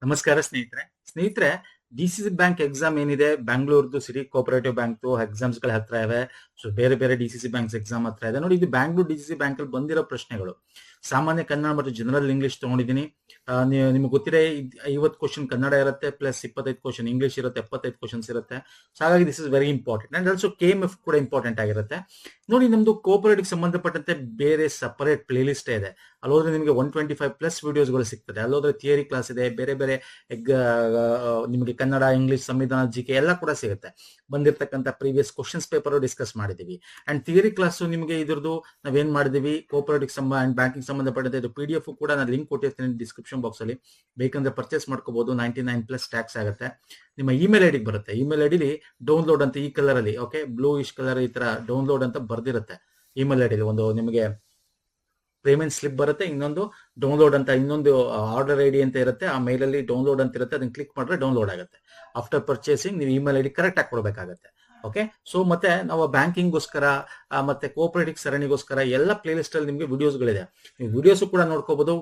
ನಮಸ್ಕಾರ ಸ್ನೇಹಿತರೆ DCC bank exam ಏನಿದೆ ಬ್ಯಾಂಗ್ಳೂರ್ದು ಸಿಟಿ ಕೋಪರೇಟಿವ್ ಬ್ಯಾಂಕ್ ಎಕ್ಸಾಮ್ಸ್ ಗಳ ಹತ್ರ ಇವೆ. ಸೊ ಬೇರೆ ಬೇರೆ ಡಿಸಿಸಿ ಬ್ಯಾಂಕ್ಸ್ ಎಕ್ಸಾಮ್ ಹತ್ರ ಇದೆ ನೋಡಿ. ಇದು ಬ್ಯಾಂಗ್ಳೂರ್ ಡಿಸಿಸಿ ಬ್ಯಾಂಕ್ ಅಲ್ಲಿ ಬಂದಿರೋ ಪ್ರಶ್ನೆಗಳು ಸಾಮಾನ್ಯ ಕನ್ನಡ ಮತ್ತು ಜನರಲ್ ಇಂಗ್ಲಿಷ್ ತಗೊಂಡಿದ್ದೀನಿ. ನಿಮ್ಗೆ ಗೊತ್ತಿದೆ 50 ಕ್ವಶನ್ ಕನ್ನಡ ಇರುತ್ತೆ, ಪ್ಲಸ್ 25 ಕ್ವಶನ್ ಇಂಗ್ಲಿಷ್ ಇರುತ್ತೆ, 75 ಕ್ವಶನ್ಸ್ ಇರುತ್ತೆ. ಸೊ ಹಾಗಾಗಿ this is very important. And also KMF ಕೂಡ ಇಂಪಾರ್ಟೆಂಟ್ ಆಗಿರುತ್ತೆ. ನೋಡಿ, ನಮ್ದು ಕೋಪರೇಟಿವ್ ಸಂಬಂಧಪಟ್ಟಂತೆ ಬೇರೆ ಸಪರೇಟ್ ಪ್ಲೇ ಲಿಸ್ಟ್ ಇದೆ. ಅಲ್ಲೋದ್ರೆ ನಿಮಗೆ 125+ ವಿಡಿಯೋಸ್ಗಳು ಸಿಗ್ತದೆ. ಅಲ್ಲೋದ್ರೆ ಥಿಯರಿ ಕ್ಲಾಸ್ ಇದೆ, ಬೇರೆ ಬೇರೆ ನಿಮಗೆ ಕನ್ನಡ, ಇಂಗ್ಲಿಷ್, ಸಂವಿಧಾನ, GK ಎಲ್ಲ ಕೂಡ ಸಿಗುತ್ತೆ. ಬಂದಿರತಕ್ಕಂಥ ಪ್ರೀವಿಯಸ್ ಕ್ವಶನ್ಸ್ ಪೇಪರ್ ಡಿಸ್ಕಸ್ ಮಾಡಿದೀವಿ. ಅಂಡ್ ಥಿಯರಿ ಕ್ಲಾಸ್ ನಿಮಗೆ ಇದ್ರದ್ದು ನಾವೇನ್ ಮಾಡಿದೀವಿ, ಕೋಪರೇಟಿವ್ ಅಂಡ್ ಬ್ಯಾಂಕಿಂಗ್ ಸಂಬಂಧಪಟ್ಟಂತೆ ಇದು PDF ಕೂಡ ನಾನು ಲಿಂಕ್ ಕೊಟ್ಟಿರ್ತೀನಿ ಡಿಸ್ಕ್ರಿಪ್ಷನ್ ಬಾಕ್ಸ್ ಅಲ್ಲಿ. ಬೇಕಂದ್ರೆ ಪರ್ಚೇಸ್ ಮಾಡ್ಕೋಬಹುದು. 99+ ಟ್ಯಾಕ್ಸ್ ಆಗುತ್ತೆ. ನಿಮ್ಮ ಇಮೇಲ್ ಐಡಿಗೆ ಬರುತ್ತೆ. ಇಮೇಲ್ ಐಡಿಲಿ ಡೌನ್ಲೋಡ್ ಅಂತ ಈ ಕಲರ್ ಅಲ್ಲಿ, ಓಕೆ, ಬ್ಲೂ ಇಶ್ ಕಲರ್ ಈ ತರ ಡೌನ್ಲೋಡ್ ಅಂತ ಬರ್ದಿರುತ್ತೆ. ಇಮೇಲ್ ಐಡಿಲಿ ಒಂದು ನಿಮಗೆ ಪೇಮೆಂಟ್ ಸ್ಲಿಪ್ ಬರುತ್ತೆ, ಇನ್ನೊಂದು ಡೌನ್ಲೋಡ್ ಅಂತ, ಇನ್ನೊಂದು ಆರ್ಡರ್ ID ಅಂತ ಇರುತ್ತೆ. ಆ ಮೇಲ್ ಅಲ್ಲಿ ಡೌನ್ಲೋಡ್ ಅಂತ ಇರುತ್ತೆ, ಅದನ್ನ ಕ್ಲಿಕ್ ಮಾಡಿದ್ರೆ ಡೌನ್ಲೋಡ್ ಆಗುತ್ತೆ. ಆಫ್ಟರ್ ಪರ್ಚೇಸಿಂಗ್ ನೀವು ಇಮೇಲ್ ID ಕರೆಕ್ಟ್ ಆಗಿ ಕೊಡಬೇಕಾಗತ್ತೆ. ಓಕೆ, ಸೊ ಮತ್ತೆ ನಾವು ಬ್ಯಾಂಕಿಂಗ್ಗೋಸ್ಕರ ಮತ್ತೆ ಕೋಪರೇಟಿವ್ ಸರಣಿಗೋಸ್ಕರ ಎಲ್ಲ ಪ್ಲೇ ಲಿಸ್ಟ್ ಅಲ್ಲಿ ನಿಮಗೆ ವಿಡಿಯೋಸ್ಗಳಿದೆ. ನೀವು ವಿಡಿಯೋಸ್ ಕೂಡ ನೋಡ್ಕೋಬಹುದು.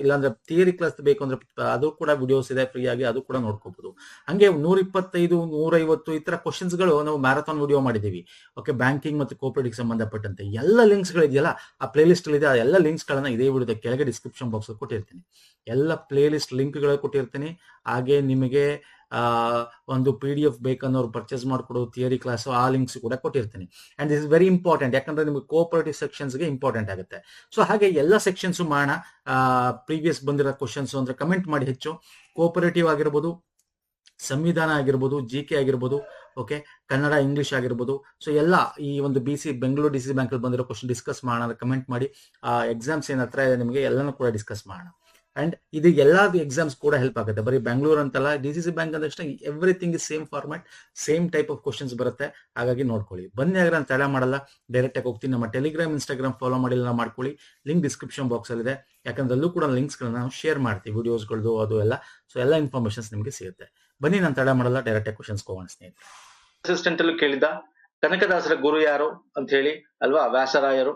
ಇಲ್ಲಾಂದ್ರೆ ಥಿಯರಿ ಕ್ಲಾಸ್ ಬೇಕು ಅಂದ್ರೆ ಅದು ಕೂಡ ವಿಡಿಯೋಸ್ ಇದೆ ಫ್ರೀ ಆಗಿ, ಅದು ಕೂಡ ನೋಡ್ಕೋಬಹುದು. ಹಂಗೆ 125, 150 ಈ ತರ ಕ್ವಶನ್ಸ್ ಗಳು ನಾವು ಮ್ಯಾರಥಾನ್ ವಿಡಿಯೋ ಮಾಡಿದೀವಿ. ಓಕೆ, ಬ್ಯಾಂಕಿಂಗ್ ಮತ್ತು ಕೋಪರೇಟಿವ್ ಸಂಬಂಧಪಟ್ಟಂತೆ ಎಲ್ಲ ಲಿಂಕ್ಸ್ ಗಳಿದೆಯಲ್ಲ, ಆ ಪ್ಲೇ ಲಿಸ್ಟ್ ಇದೆ. ಆ ಎಲ್ಲ ಲಿಂಕ್ಸ್ ಗಳನ್ನ ಇದೇ ವಿಡಿಯೋದ ಕೆಳಗೆ ಡಿಸ್ಕ್ರಿಪ್ಷನ್ ಬಾಕ್ಸ್ ಕೊಟ್ಟಿರ್ತೀನಿ. ಎಲ್ಲ ಪ್ಲೇ ಲಿಸ್ಟ್ ಲಿಂಕ್ ಗಳು ಕೊಟ್ಟಿರ್ತೀನಿ. ಹಾಗೆ ನಿಮಗೆ ಒಂದು PDF ಬೇಕನ್ನೋರು ಪರ್ಚೇಸ್ ಮಾಡ್ಕೊಡೋ ಥಿಯರಿ ಕ್ಲಾಸ್ ಆ ಲಿಂಕ್ಸ್ ಕೂಡ ಕೊಟ್ಟಿರ್ತೀನಿ. And this is very important, ಯಾಕಂದ್ರೆ ನಿಮಗೆ ಕೋಪರೇಟಿವ್ ಸೆಕ್ಷನ್ಸ್ಗೆ ಇಂಪಾರ್ಟೆಂಟ್ ಆಗುತ್ತೆ. ಸೊ ಹಾಗೆ ಎಲ್ಲ ಸೆಕ್ಷನ್ಸ್ ಮಾಡೋಣ. ಪ್ರೀವಿಯಸ್ ಬಂದಿರೋ ಕ್ವಶನ್ಸ್ ಅಂದ್ರೆ ಕಮೆಂಟ್ ಮಾಡಿ ಹೆಚ್ಚು. ಕೋಪರೇಟಿವ್ ಆಗಿರ್ಬೋದು, ಸಂವಿಧಾನ ಆಗಿರ್ಬೋದು, GK ಆಗಿರ್ಬೋದು, ಓಕೆ, ಕನ್ನಡ, ಇಂಗ್ಲಿಷ್ ಆಗಿರ್ಬೋದು. ಸೊ ಎಲ್ಲ ಈ ಒಂದು ಬೆಂಗಳೂರು DCC ಬ್ಯಾಂಕ್ ಅಲ್ಲಿ ಬಂದಿರೋ ಕ್ವಶನ್ ಡಿಸ್ಕಸ್ ಮಾಡೋಣ. ಕಮೆಂಟ್ ಮಾಡಿ. ಎಕ್ಸಾಮ್ಸ್ ಏನ್ ಹತ್ರ ಇದೆ ನಿಮಗೆ ಎಲ್ಲನೂ ಕೂಡ ಡಿಸ್ಕಸ್ ಮಾಡೋಣ. ಅಂಡ್ ಇದು ಎಲ್ಲಾ ಎಕ್ಸಾಮ್ಸ್ ಕೂಡ ಹೆಲ್ಪ್ ಆಗುತ್ತೆ. ಬರೀ ಬೆಂಗಳೂರು ಅಂತಲ್ಲ, DCC ಬ್ಯಾಂಕ್ ಅಂದಷ್ಟೇ everything is same format, same type of questions ಬರುತ್ತೆ. ಹಾಗಾಗಿ ನೋಡ್ಕೊಳ್ಳಿ. ಬನ್ನಿ, ಹಾಗಾದ್ರೆ ನಾನು ತಡ ಮಾಡಲ್ಲ, ಡೈರೆಕ್ಟ್ ಆಗಿ ಹೋಗ್ತೀನಿ. ನಮ್ಮ ಟೆಲಿಗ್ರಾಮ್, Instagram ಫಾಲೋ ಮಾಡಿಲ್ಲ ಮಾಡ್ಕೊಳ್ಳಿ. ಲಿಂಕ್ ಡಿಸ್ಕ್ರಿಪ್ಷನ್ ಬಾಕ್ಸ್ ಅಲ್ಲಿ ಇದೆ. ಯಾಕಂದ್ರೆ ಅಲ್ಲೂ ಕೂಡ ಲಿಂಕ್ಸ್ ಗಳನ್ನ ನಾವು ಶೇರ್ ಮಾಡ್ತೀವಿ, ವಿಡಿಯೋಸ್ಗಳದ್ದು ಅದು ಎಲ್ಲ. ಸೊ ಎಲ್ಲ ಇನ್ಫಾರ್ಮೇಶನ್ಸ್ ನಿಮಗೆ ಸಿಗುತ್ತೆ. ಬನ್ನಿ, ನಾನು ತಡ ಮಾಡಲ್ಲ, ಡೈರೆಕ್ಟ್ ಆಗಿ ಕ್ವಶನ್ಸ್ ಹೋಗೋಣ ಸ್ನೇಹಿತರೆ. ಅಸಿಸ್ಟೆಂಟ್ ಅಲ್ಲೂ ಕೇಳಿದ್ದ ಕನಕದಾಸರ ಗುರು ಯಾರು ಅಂತ ಹೇಳಿ ಅಲ್ವಾ, ವ್ಯಾಸರಾಯರು.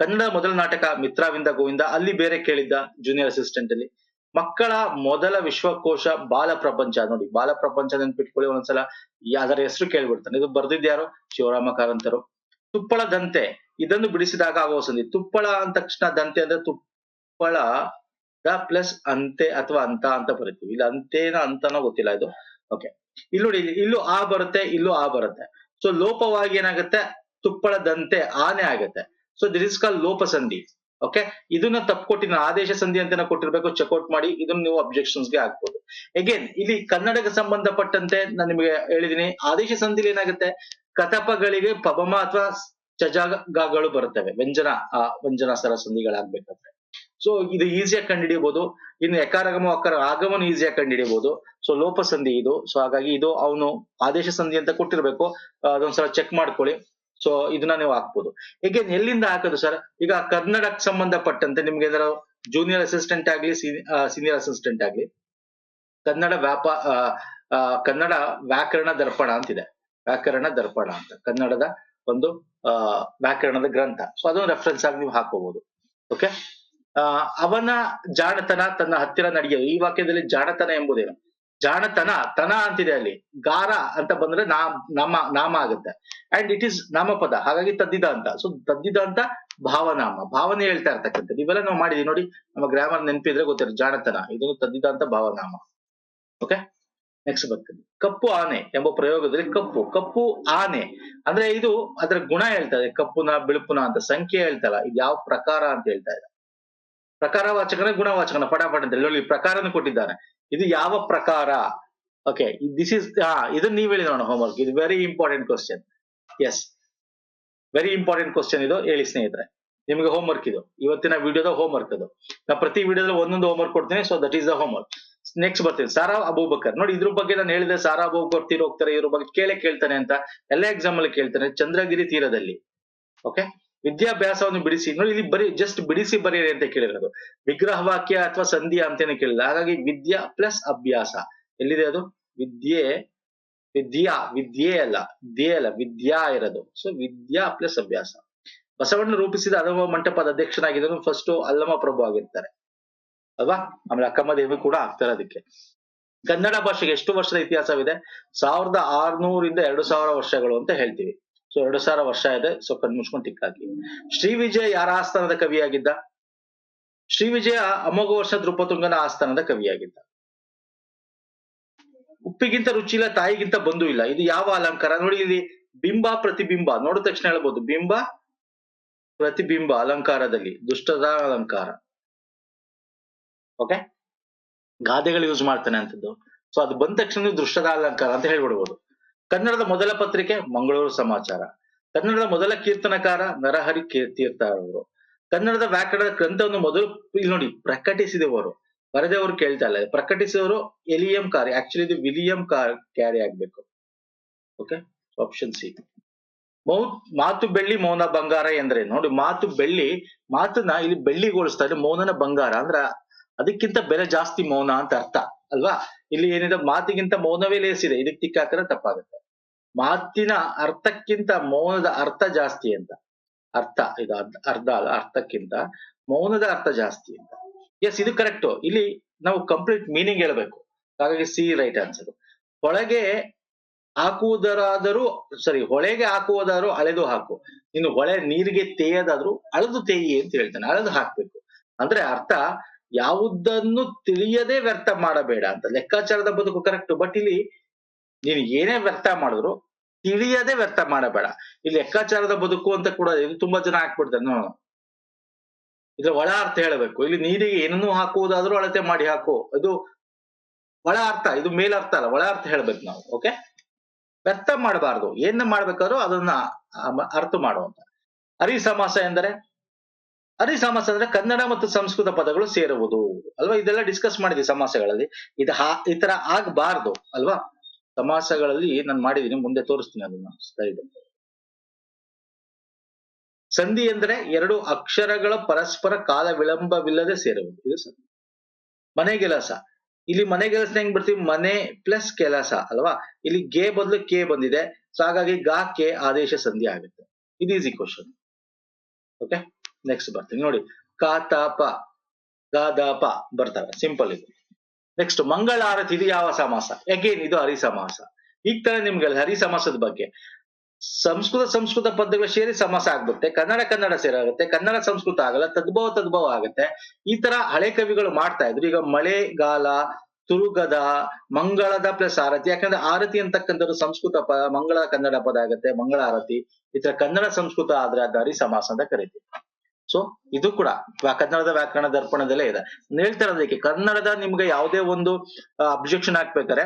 ಕನ್ನಡ ಮೊದಲ ನಾಟಕ ಮಿತ್ರವಿಂದ ಗೋವಿಂದ, ಅಲ್ಲಿ ಬೇರೆ ಕೇಳಿದ್ದ ಜೂನಿಯರ್ ಅಸಿಸ್ಟೆಂಟ್ ಅಲ್ಲಿ. ಮಕ್ಕಳ ಮೊದಲ ವಿಶ್ವಕೋಶ ಬಾಲ ಪ್ರಪಂಚ, ನೋಡಿ ಬಾಲ ಪ್ರಪಂಚ ನೆನ್ಪಿಟ್ಕೊಳ್ಳಿ. ಒಂದೊಂದ್ಸಲ ಅದರ ಹೆಸರು ಕೇಳ್ಬಿಡ್ತಾನೆ. ಇದು ಬರ್ದಿದ್ಯಾರು? ಶಿವರಾಮ ಕಾರಂತರು. ತುಪ್ಪಳ ದಂತೆ, ಇದನ್ನು ಬಿಡಿಸಿದಾಗ ಆಗೋ ಸಂಧಿ. ತುಪ್ಪಳ ಅಂದ ತಕ್ಷಣ ದಂತೆ ಅಂದ್ರೆ ತುಪ್ಪಳ ಪ್ಲಸ್ ಅಂತೆ ಅಥವಾ ಅಂತ ಬರೀತೀವಿ. ಇಲ್ಲಿ ಅಂತೇನ ಅಂತನೋ ಗೊತ್ತಿಲ್ಲ ಇದು. ಓಕೆ, ಇಲ್ಲಿ ನೋಡಿ, ಇಲ್ಲೂ ಆ ಬರುತ್ತೆ, ಇಲ್ಲೂ ಆ ಬರುತ್ತೆ. ಸೊ ಲೋಪವಾಗಿ ಏನಾಗುತ್ತೆ, ತುಪ್ಪಳದಂತೆ ಆನೆ ಆಗುತ್ತೆ. ಸೊ ದಿಸ್ ಇಸ್ ಕಾಲ್ ಲೋಪ ಸಂಧಿ. ಓಕೆ, ಇದನ್ನ ತಪ್ಪು ಕೊಟ್ಟಿನ ಆದೇಶ ಸಂಧಿ ಅಂತ ಕೊಟ್ಟಿರ್ಬೇಕು. ಚೆಕ್ಔಟ್ ಮಾಡಿ. ಇದನ್ನ ನೀವು ಅಬ್ಜೆಕ್ಷನ್ಸ್ ಗೆ ಹಾಕ್ಬೋದು. ಅಗೇನ್ ಇಲ್ಲಿ ಕನ್ನಡಕ್ಕೆ ಸಂಬಂಧಪಟ್ಟಂತೆ ನಾನು ನಿಮಗೆ ಹೇಳಿದೀನಿ, ಆದೇಶ ಸಂಧಿಲಿ ಏನಾಗುತ್ತೆ, ಕತಪಗಳಿಗೆ ಪಬಮ ಅಥವಾ ಚಜಗಳು ಬರ್ತವೆ, ವ್ಯಂಜನ ಸರ ಸಂಧಿಗಳಾಗ್ಬೇಕಾದ್ರೆ. ಸೊ ಇದು ಈಸಿಯಾಗಿ ಕಂಡುಹಿಡಿಯಬಹುದು. ಇನ್ನು ಎಕಾರಗಮ ಅಕಾರ ಆಗಮನ ಈಸಿಯಾಗಿ ಕಂಡುಹಿಡಿಯಬಹುದು. ಸೊ ಲೋಪ ಸಂಧಿ ಇದು. ಸೊ ಹಾಗಾಗಿ ಇದು ಅವನು ಆದೇಶ ಸಂಧಿ ಅಂತ ಕೊಟ್ಟಿರ್ಬೇಕು. ಅದೊಂದ್ಸಲ ಚೆಕ್ ಮಾಡ್ಕೊಳ್ಳಿ. ಸೊ ಇದನ್ನ ನೀವು ಹಾಕ್ಬೋದು. ಹೀಗೆ ಎಲ್ಲಿಂದ ಹಾಕೋದು ಸರ್? ಈಗ ಕನ್ನಡಕ್ಕೆ ಸಂಬಂಧಪಟ್ಟಂತೆ ನಿಮ್ಗೆ ಏನಾದ್ರು ಜೂನಿಯರ್ ಅಸಿಸ್ಟೆಂಟ್ ಆಗ್ಲಿ, ಸೀನಿಯರ್ ಅಸಿಸ್ಟೆಂಟ್ ಆಗ್ಲಿ, ಕನ್ನಡ ಕನ್ನಡ ವ್ಯಾಕರಣ ದರ್ಪಣ ಅಂತಿದೆ. ವ್ಯಾಕರಣ ದರ್ಪಣ ಅಂತ ಕನ್ನಡದ ಒಂದು ವ್ಯಾಕರಣದ ಗ್ರಂಥ. ಸೊ ಅದೊಂದು ರೆಫರೆನ್ಸ್ ಆಗಿ ನೀವು ಹಾಕೋಬಹುದು. ಓಕೆ, ಅವನ ಜಾಣತನ ತನ್ನ ಹತ್ತಿರ ನಡೆಯಲು. ಈ ವಾಕ್ಯದಲ್ಲಿ ಜಾಣತನ ಎಂಬುದೇನು? ಜಾಣತನ, ತನ ಅಂತಿದೆ ಅಲ್ಲಿ, ಗಾರ ಅಂತ ಬಂದ್ರೆ ನಾಮ ಆಗುತ್ತೆ. ಅಂಡ್ ಇಟ್ ಈಸ್ ನಾಮಪದ, ಹಾಗಾಗಿ ತದ್ದಿದ ಅಂತ. ಸೊ ತದ್ದಿದ ಅಂತ ಭಾವನಾಮ, ಭಾವನೆ ಹೇಳ್ತಾ ಇರ್ತಕ್ಕಂಥದ್ದು. ಇವೆಲ್ಲ ನಾವು ಮಾಡಿದೀವಿ ನೋಡಿ. ನಮ್ಮ ಗ್ರಾಮರ್ ನೆನಪಿದ್ರೆ ಗೊತ್ತಿರೋ ಜಾಣತನ, ಇದನ್ನು ತದ್ದಿದ ಅಂತ ಭಾವನಾಮ. ಓಕೆ, ನೆಕ್ಸ್ಟ್ ಬರ್ತದೆ. ಕಪ್ಪು ಆನೆ ಎಂಬ ಪ್ರಯೋಗದಲ್ಲಿ ಕಪ್ಪು ಆನೆ ಅಂದ್ರೆ ಇದು ಅದರ ಗುಣ ಹೇಳ್ತಾ ಇದೆ. ಕಪ್ಪುನ ಬಿಳುಪುನ ಅಂತ ಸಂಖ್ಯೆ ಹೇಳ್ತಲ್ಲ, ಇದು ಯಾವ ಪ್ರಕಾರ ಅಂತ ಹೇಳ್ತಾ ಇದೆ. ಪ್ರಕಾರವಾಚಕನ ಗುಣವಾಚಕನ ಪಟಾಪಟ ಅಂತ ಹೇಳಿ ಪ್ರಕಾರನ ಕೊಟ್ಟಿದ್ದಾನೆ. ಇದು ಯಾವ ಪ್ರಕಾರ? ಓಕೆ, ದಿಸ್ ಇಸ್ ಇದನ್ನ ನೀವ್ ಹೇಳಿ ನೋಡೋಣ. ಹೋಮ್ವರ್ಕ್ ಇದು very important question. Yes, very important question ಇದು. ಹೇಳಿ ಸ್ನೇಹಿತರೆ, ನಿಮಗೆ ಹೋಮ್ವರ್ಕ್ ಇದು, ಇವತ್ತಿನ ವಿಡಿಯೋದ ಹೋಮ್ವರ್ಕ್ ಅದು. ನಾ ಪ್ರತಿ ವಿಡಿಯೋದಲ್ಲಿ ಒಂದೊಂದು ಹೋಮ್ವರ್ಕ್ ಕೊಡ್ತೀನಿ. So that is the homework. Next ಬರ್ತೀನಿ. ಸಾರಾ ಅಬೂಬಕರ್. ನೋಡಿ, ಇದ್ರ ಬಗ್ಗೆ ನಾನು ಹೇಳಿದೆ. ಸಾರಾ ಅಬೂಬಕರ್ ತೀರ್ ಹೋಗ್ತಾರೆ, ಇದ್ರ ಬಗ್ಗೆ ಕೇಳ್ತಾನೆ ಅಂತ ಎಲ್ಲ ಎಕ್ಸಾಮ್ ಅಲ್ಲಿ ಕೇಳ್ತಾನೆ. ಚಂದ್ರಗಿರಿ ತೀರದಲ್ಲಿ. ಓಕೆ, ವಿದ್ಯಾಭ್ಯಾಸವನ್ನು ಬಿಡಿಸಿ. ನೋಡಿ, ಇಲ್ಲಿ ಬರೀ ಜಸ್ಟ್ ಬಿಡಿಸಿ ಬರೀರಿ ಅಂತ ಕೇಳಿರೋದು. ವಿಗ್ರಹ ವಾಕ್ಯ ಅಥವಾ ಸಂಧಿ ಅಂತೇನೆ ಕೇಳಿಲ್ಲ. ಹಾಗಾಗಿ ವಿದ್ಯಾ ಪ್ಲಸ್ ಅಭ್ಯಾಸ ಎಲ್ಲಿದೆ ಅದು? ವಿದ್ಯೆ ಅಲ್ಲ ವಿದ್ಯಾ ಇರೋದು. ಸೊ ವಿದ್ಯಾ ಪ್ಲಸ್ ಅಭ್ಯಾಸ. ಬಸವಣ್ಣ ರೂಪಿಸಿದ ಅನುಭವ ಮಂಟಪದ ಅಧ್ಯಕ್ಷನಾಗಿದ್ದನು ಫಸ್ಟ್ ಅಲ್ಲಮ ಪ್ರಭು ಆಗಿರ್ತಾರೆ ಅಲ್ವಾ. ಆಮೇಲೆ ಅಕ್ಕಮ್ಮ ದೇವಿ ಕೂಡ ಆಗ್ತಾರೆ ಅದಕ್ಕೆ. ಕನ್ನಡ ಭಾಷೆಗೆ ಎಷ್ಟು ವರ್ಷದ ಇತಿಹಾಸವಿದೆ? 1600 2000 ವರ್ಷಗಳು ಅಂತ ಹೇಳ್ತೀವಿ. ಸೊ 2000 ವರ್ಷ ಇದೆ. ಸೊ ಕಣ್ಮುಚ್ಕೊಂಡು ಟಿಕ್ ಹಾಕಿ. ಶ್ರೀ ವಿಜಯ ಯಾರ ಆಸ್ಥಾನದ ಕವಿಯಾಗಿದ್ದ? ಶ್ರೀ ವಿಜಯ ಅಮೋಘ ವರ್ಷ ನೃಪತುಂಗನ ಆಸ್ಥಾನದ ಕವಿಯಾಗಿದ್ದ. ಉಪ್ಪಿಗಿಂತ ರುಚಿ ಇಲ್ಲ, ತಾಯಿಗಿಂತ ಬಂಧು ಇಲ್ಲ. ಇದು ಯಾವ ಅಲಂಕಾರ? ನೋಡಿ ಇಲ್ಲಿ ಬಿಂಬ ಪ್ರತಿಬಿಂಬ ನೋಡಿದ ತಕ್ಷಣ ಹೇಳ್ಬೋದು, ಬಿಂಬ ಪ್ರತಿಬಿಂಬ ಅಲಂಕಾರದಲ್ಲಿ ದುಷ್ಟದ ಅಲಂಕಾರ. ಓಕೆ, ಗಾದೆಗಳು ಯೂಸ್ ಮಾಡ್ತಾನೆ ಅಂತದ್ದು. ಸೊ ಅದು ಬಂದ ತಕ್ಷಣ ದೃಷ್ಟದ ಅಲಂಕಾರ ಅಂತ ಹೇಳ್ಬಿಡ್ಬೋದು. ಕನ್ನಡದ ಮೊದಲ ಪತ್ರಿಕೆ ಮಂಗಳೂರು ಸಮಾಚಾರ. ಕನ್ನಡದ ಮೊದಲ ಕೀರ್ತನಕಾರ ನರಹರಿ ತೀರ್ಥ ಅವರು. ಕನ್ನಡದ ವ್ಯಾಕರಣದ ಗ್ರಂಥವನ್ನು ಮೊದಲು ಇಲ್ಲಿ ನೋಡಿ ಪ್ರಕಟಿಸಿದವರು, ಬರೆದವರು ಕೇಳ್ತಾ ಇಲ್ಲ, ಪ್ರಕಟಿಸಿದವರು ಎಲಿಯಂ ಕಾರ್ಯ. ಆಕ್ಚುಲಿ ಇದು ವಿಲಿಯಂ ಕ್ಯಾರಿ ಆಗ್ಬೇಕು. Okay, option C. ಮಾತು ಬೆಳ್ಳಿ ಮೌನ ಬಂಗಾರ ಎಂದ್ರೆ ನೋಡಿ, ಮಾತು ಬೆಳ್ಳಿ, ಮಾತನ್ನ ಇಲ್ಲಿ ಬೆಳ್ಳಿಗೊಳಿಸ್ತಾರೆ, ಮೌನನ ಬಂಗಾರ ಅಂದ್ರ ಅದಕ್ಕಿಂತ ಬೆಲೆ ಜಾಸ್ತಿ ಮೌನ ಅಂತ ಅರ್ಥ ಅಲ್ವಾ? ಇಲ್ಲಿ ಏನಿದೆ, ಮಾತಿಗಿಂತ ಮೌನವೇ ಲೇಸಿದೆ, ಇದಕ್ಕೆ ಟಿಕ್ ಹಾಕಿದ್ರೆ ತಪ್ಪಾಗುತ್ತೆ. ಮಾತಿನ ಅರ್ಥಕ್ಕಿಂತ ಮೌನದ ಅರ್ಥ ಜಾಸ್ತಿ ಅಂತ ಅರ್ಥ. ಇದು ಅರ್ಧ ಅಲ್ಲ, ಅರ್ಥಕ್ಕಿಂತ ಮೌನದ ಅರ್ಥ ಜಾಸ್ತಿ ಅಂತ. ಎಸ್, ಇದು ಕರೆಕ್ಟ್. ಇಲ್ಲಿ ನಾವು ಕಂಪ್ಲೀಟ್ ಮೀನಿಂಗ್ ಹೇಳ್ಬೇಕು, ಹಾಗಾಗಿ ಸಿ ರೈಟ್ ಆನ್ಸರ್. ಹೊಳೆಗೆ ಹಾಕುವುದರಾದರೂ ಹೊಳೆಗೆ ಹಾಕುವುದಾದ್ರು ಅಳೆದು ಹಾಕು. ಇನ್ನು ಹೊಳೆ ನೀರಿಗೆ ತೇಯದಾದ್ರು ಅಳೆದು ತೇಯಿ ಅಂತ ಹೇಳ್ತಾನೆ. ಅಳೆದು ಹಾಕ್ಬೇಕು ಅಂದ್ರೆ ಅರ್ಥ ಯಾವುದನ್ನು ತಿಳಿಯದೆ ವ್ಯರ್ಥ ಮಾಡಬೇಡ ಅಂತ. ಲೆಕ್ಕಾಚಾರದ ಬದುಕು ಕರೆಕ್ಟ್, ಬಟ್ ಇಲ್ಲಿ ನೀನು ಏನೇ ವ್ಯರ್ಥ ಮಾಡಿದ್ರು ತಿಳಿಯದೆ ವ್ಯರ್ಥ ಮಾಡಬೇಡ. ಇಲ್ಲಿ ಲೆಕ್ಕಾಚಾರದ ಬದುಕು ಅಂತ ಕೂಡ ಇದು ತುಂಬಾ ಜನ ಹಾಕ್ಬಿಡ್ತಾರೆ. ನೋಡೋಣ, ಇದ್ರ ಒಳ ಅರ್ಥ ಹೇಳಬೇಕು. ಇಲ್ಲಿ ನೀರಿಗೆ ಏನನ್ನೂ ಹಾಕುವುದಾದ್ರೂ ಅಳತೆ ಮಾಡಿ ಹಾಕು, ಇದು ಒಳ ಅರ್ಥ, ಇದು ಮೇಲ ಅರ್ಥ ಅಲ್ಲ, ಒಳ ಅರ್ಥ ಹೇಳ್ಬೇಕು ನಾವು. ಓಕೆ, ವ್ಯರ್ಥ ಮಾಡಬಾರ್ದು, ಏನ ಮಾಡ್ಬೇಕಾದ್ರೂ ಅದನ್ನ ಅರ್ಥ ಮಾಡುವಂತ. ಅರಿ ಸಮಾಸ ಎಂದರೆ? ಅರಿ ಸಮಾಸ ಅಂದ್ರೆ ಕನ್ನಡ ಮತ್ತು ಸಂಸ್ಕೃತ ಪದಗಳು ಸೇರುವುದು ಅಲ್ವಾ? ಇದೆಲ್ಲ ಡಿಸ್ಕಸ್ ಮಾಡಿದ್ವಿ ಸಮಾಸಗಳಲ್ಲಿ. ಈ ತರ ಆಗ್ಬಾರ್ದು ಅಲ್ವಾ? ಸಮಾಸಗಳಲ್ಲಿ ನಾನು ಮಾಡಿದೀನಿ, ಮುಂದೆ ತೋರಿಸ್ತೀನಿ ಅದನ್ನ ಸ್ಲೈಡ್. ಸಂಧಿ ಎಂದ್ರೆ ಎರಡು ಅಕ್ಷರಗಳ ಪರಸ್ಪರ ಕಾಲ ವಿಳಂಬವಿಲ್ಲದೆ ಸೇರುವುದು, ಇದು ಸಂಧಿ. ಮನೆಗೆಲಸ, ಇಲ್ಲಿ ಮನೆಗೆಲಸ ಹೆಂಗ್ ಬರ್ತೀವಿ? ಮನೆ ಪ್ಲಸ್ ಕೆಲಸ ಅಲ್ವಾ? ಇಲ್ಲಿ ಗೆ ಬದಲು ಕೆ ಬಂದಿದೆ, ಸೊ ಹಾಗಾಗಿ ಗಾ ಕೆ ಆದೇಶ ಸಂಧಿ ಆಗುತ್ತೆ. ಇದು ಈಸಿ ಕ್ವಶನ್. ಓಕೆ, ನೆಕ್ಸ್ಟ್ ಬರ್ತೀನಿ ನೋಡಿ. ಕಾತಾಪ ಗಾದಾಪ ಬರ್ತವೆ, ಸಿಂಪಲ್ ಇದು. ನೆಕ್ಸ್ಟ್ ಮಂಗಳಾರತಿ, ಇದು ಯಾವ ಸಮಾಸ? ಅಗೇನ್ ಇದು ಹರಿ ಸಮಾಸ. ಈಗ ತರ ನಿಮ್ಗೆ ಹರಿ ಸಮಾಸದ ಬಗ್ಗೆ ಸಂಸ್ಕೃತ ಪದಗಳು ಸೇರಿ ಸಮಾಸ ಆಗ್ಬಿಡುತ್ತೆ, ಕನ್ನಡ ಸೇರಾಗುತ್ತೆ, ಕನ್ನಡ ಸಂಸ್ಕೃತ ಆಗಲ್ಲ, ತದ್ಭವ ಆಗುತ್ತೆ. ಈ ತರ ಹಳೆ ಕವಿಗಳು ಮಾಡ್ತಾ ಇದ್ರು. ಈಗ ಮಳೆಗಾಲ, ತುರುಗದ, ಮಂಗಳದ ಪ್ಲಸ್ ಆರತಿ. ಯಾಕಂದ್ರೆ ಆರತಿ ಅಂತಕ್ಕಂಥದ್ದು ಸಂಸ್ಕೃತ ಪದ, ಮಂಗಳ ಕನ್ನಡ ಪದ ಆಗುತ್ತೆ, ಮಂಗಳ ಆರತಿ. ಈ ತರ ಕನ್ನಡ ಸಂಸ್ಕೃತ ಆದ್ರೆ ಅದು ಹರಿ ಸಮಾಸ ಅಂತ ಕರಿತೀವಿ. ಸೊ ಇದು ಕೂಡ ಕನ್ನಡದ ವ್ಯಾಕರಣ ದರ್ಪಣದಲ್ಲೇ ಇದೆ. ಹೇಳ್ತಾ ಇರೋದಕ್ಕೆ ಕನ್ನಡದ ನಿಮ್ಗೆ ಯಾವುದೇ ಒಂದು ಅಬ್ಜೆಕ್ಷನ್ ಹಾಕ್ಬೇಕಾರೆ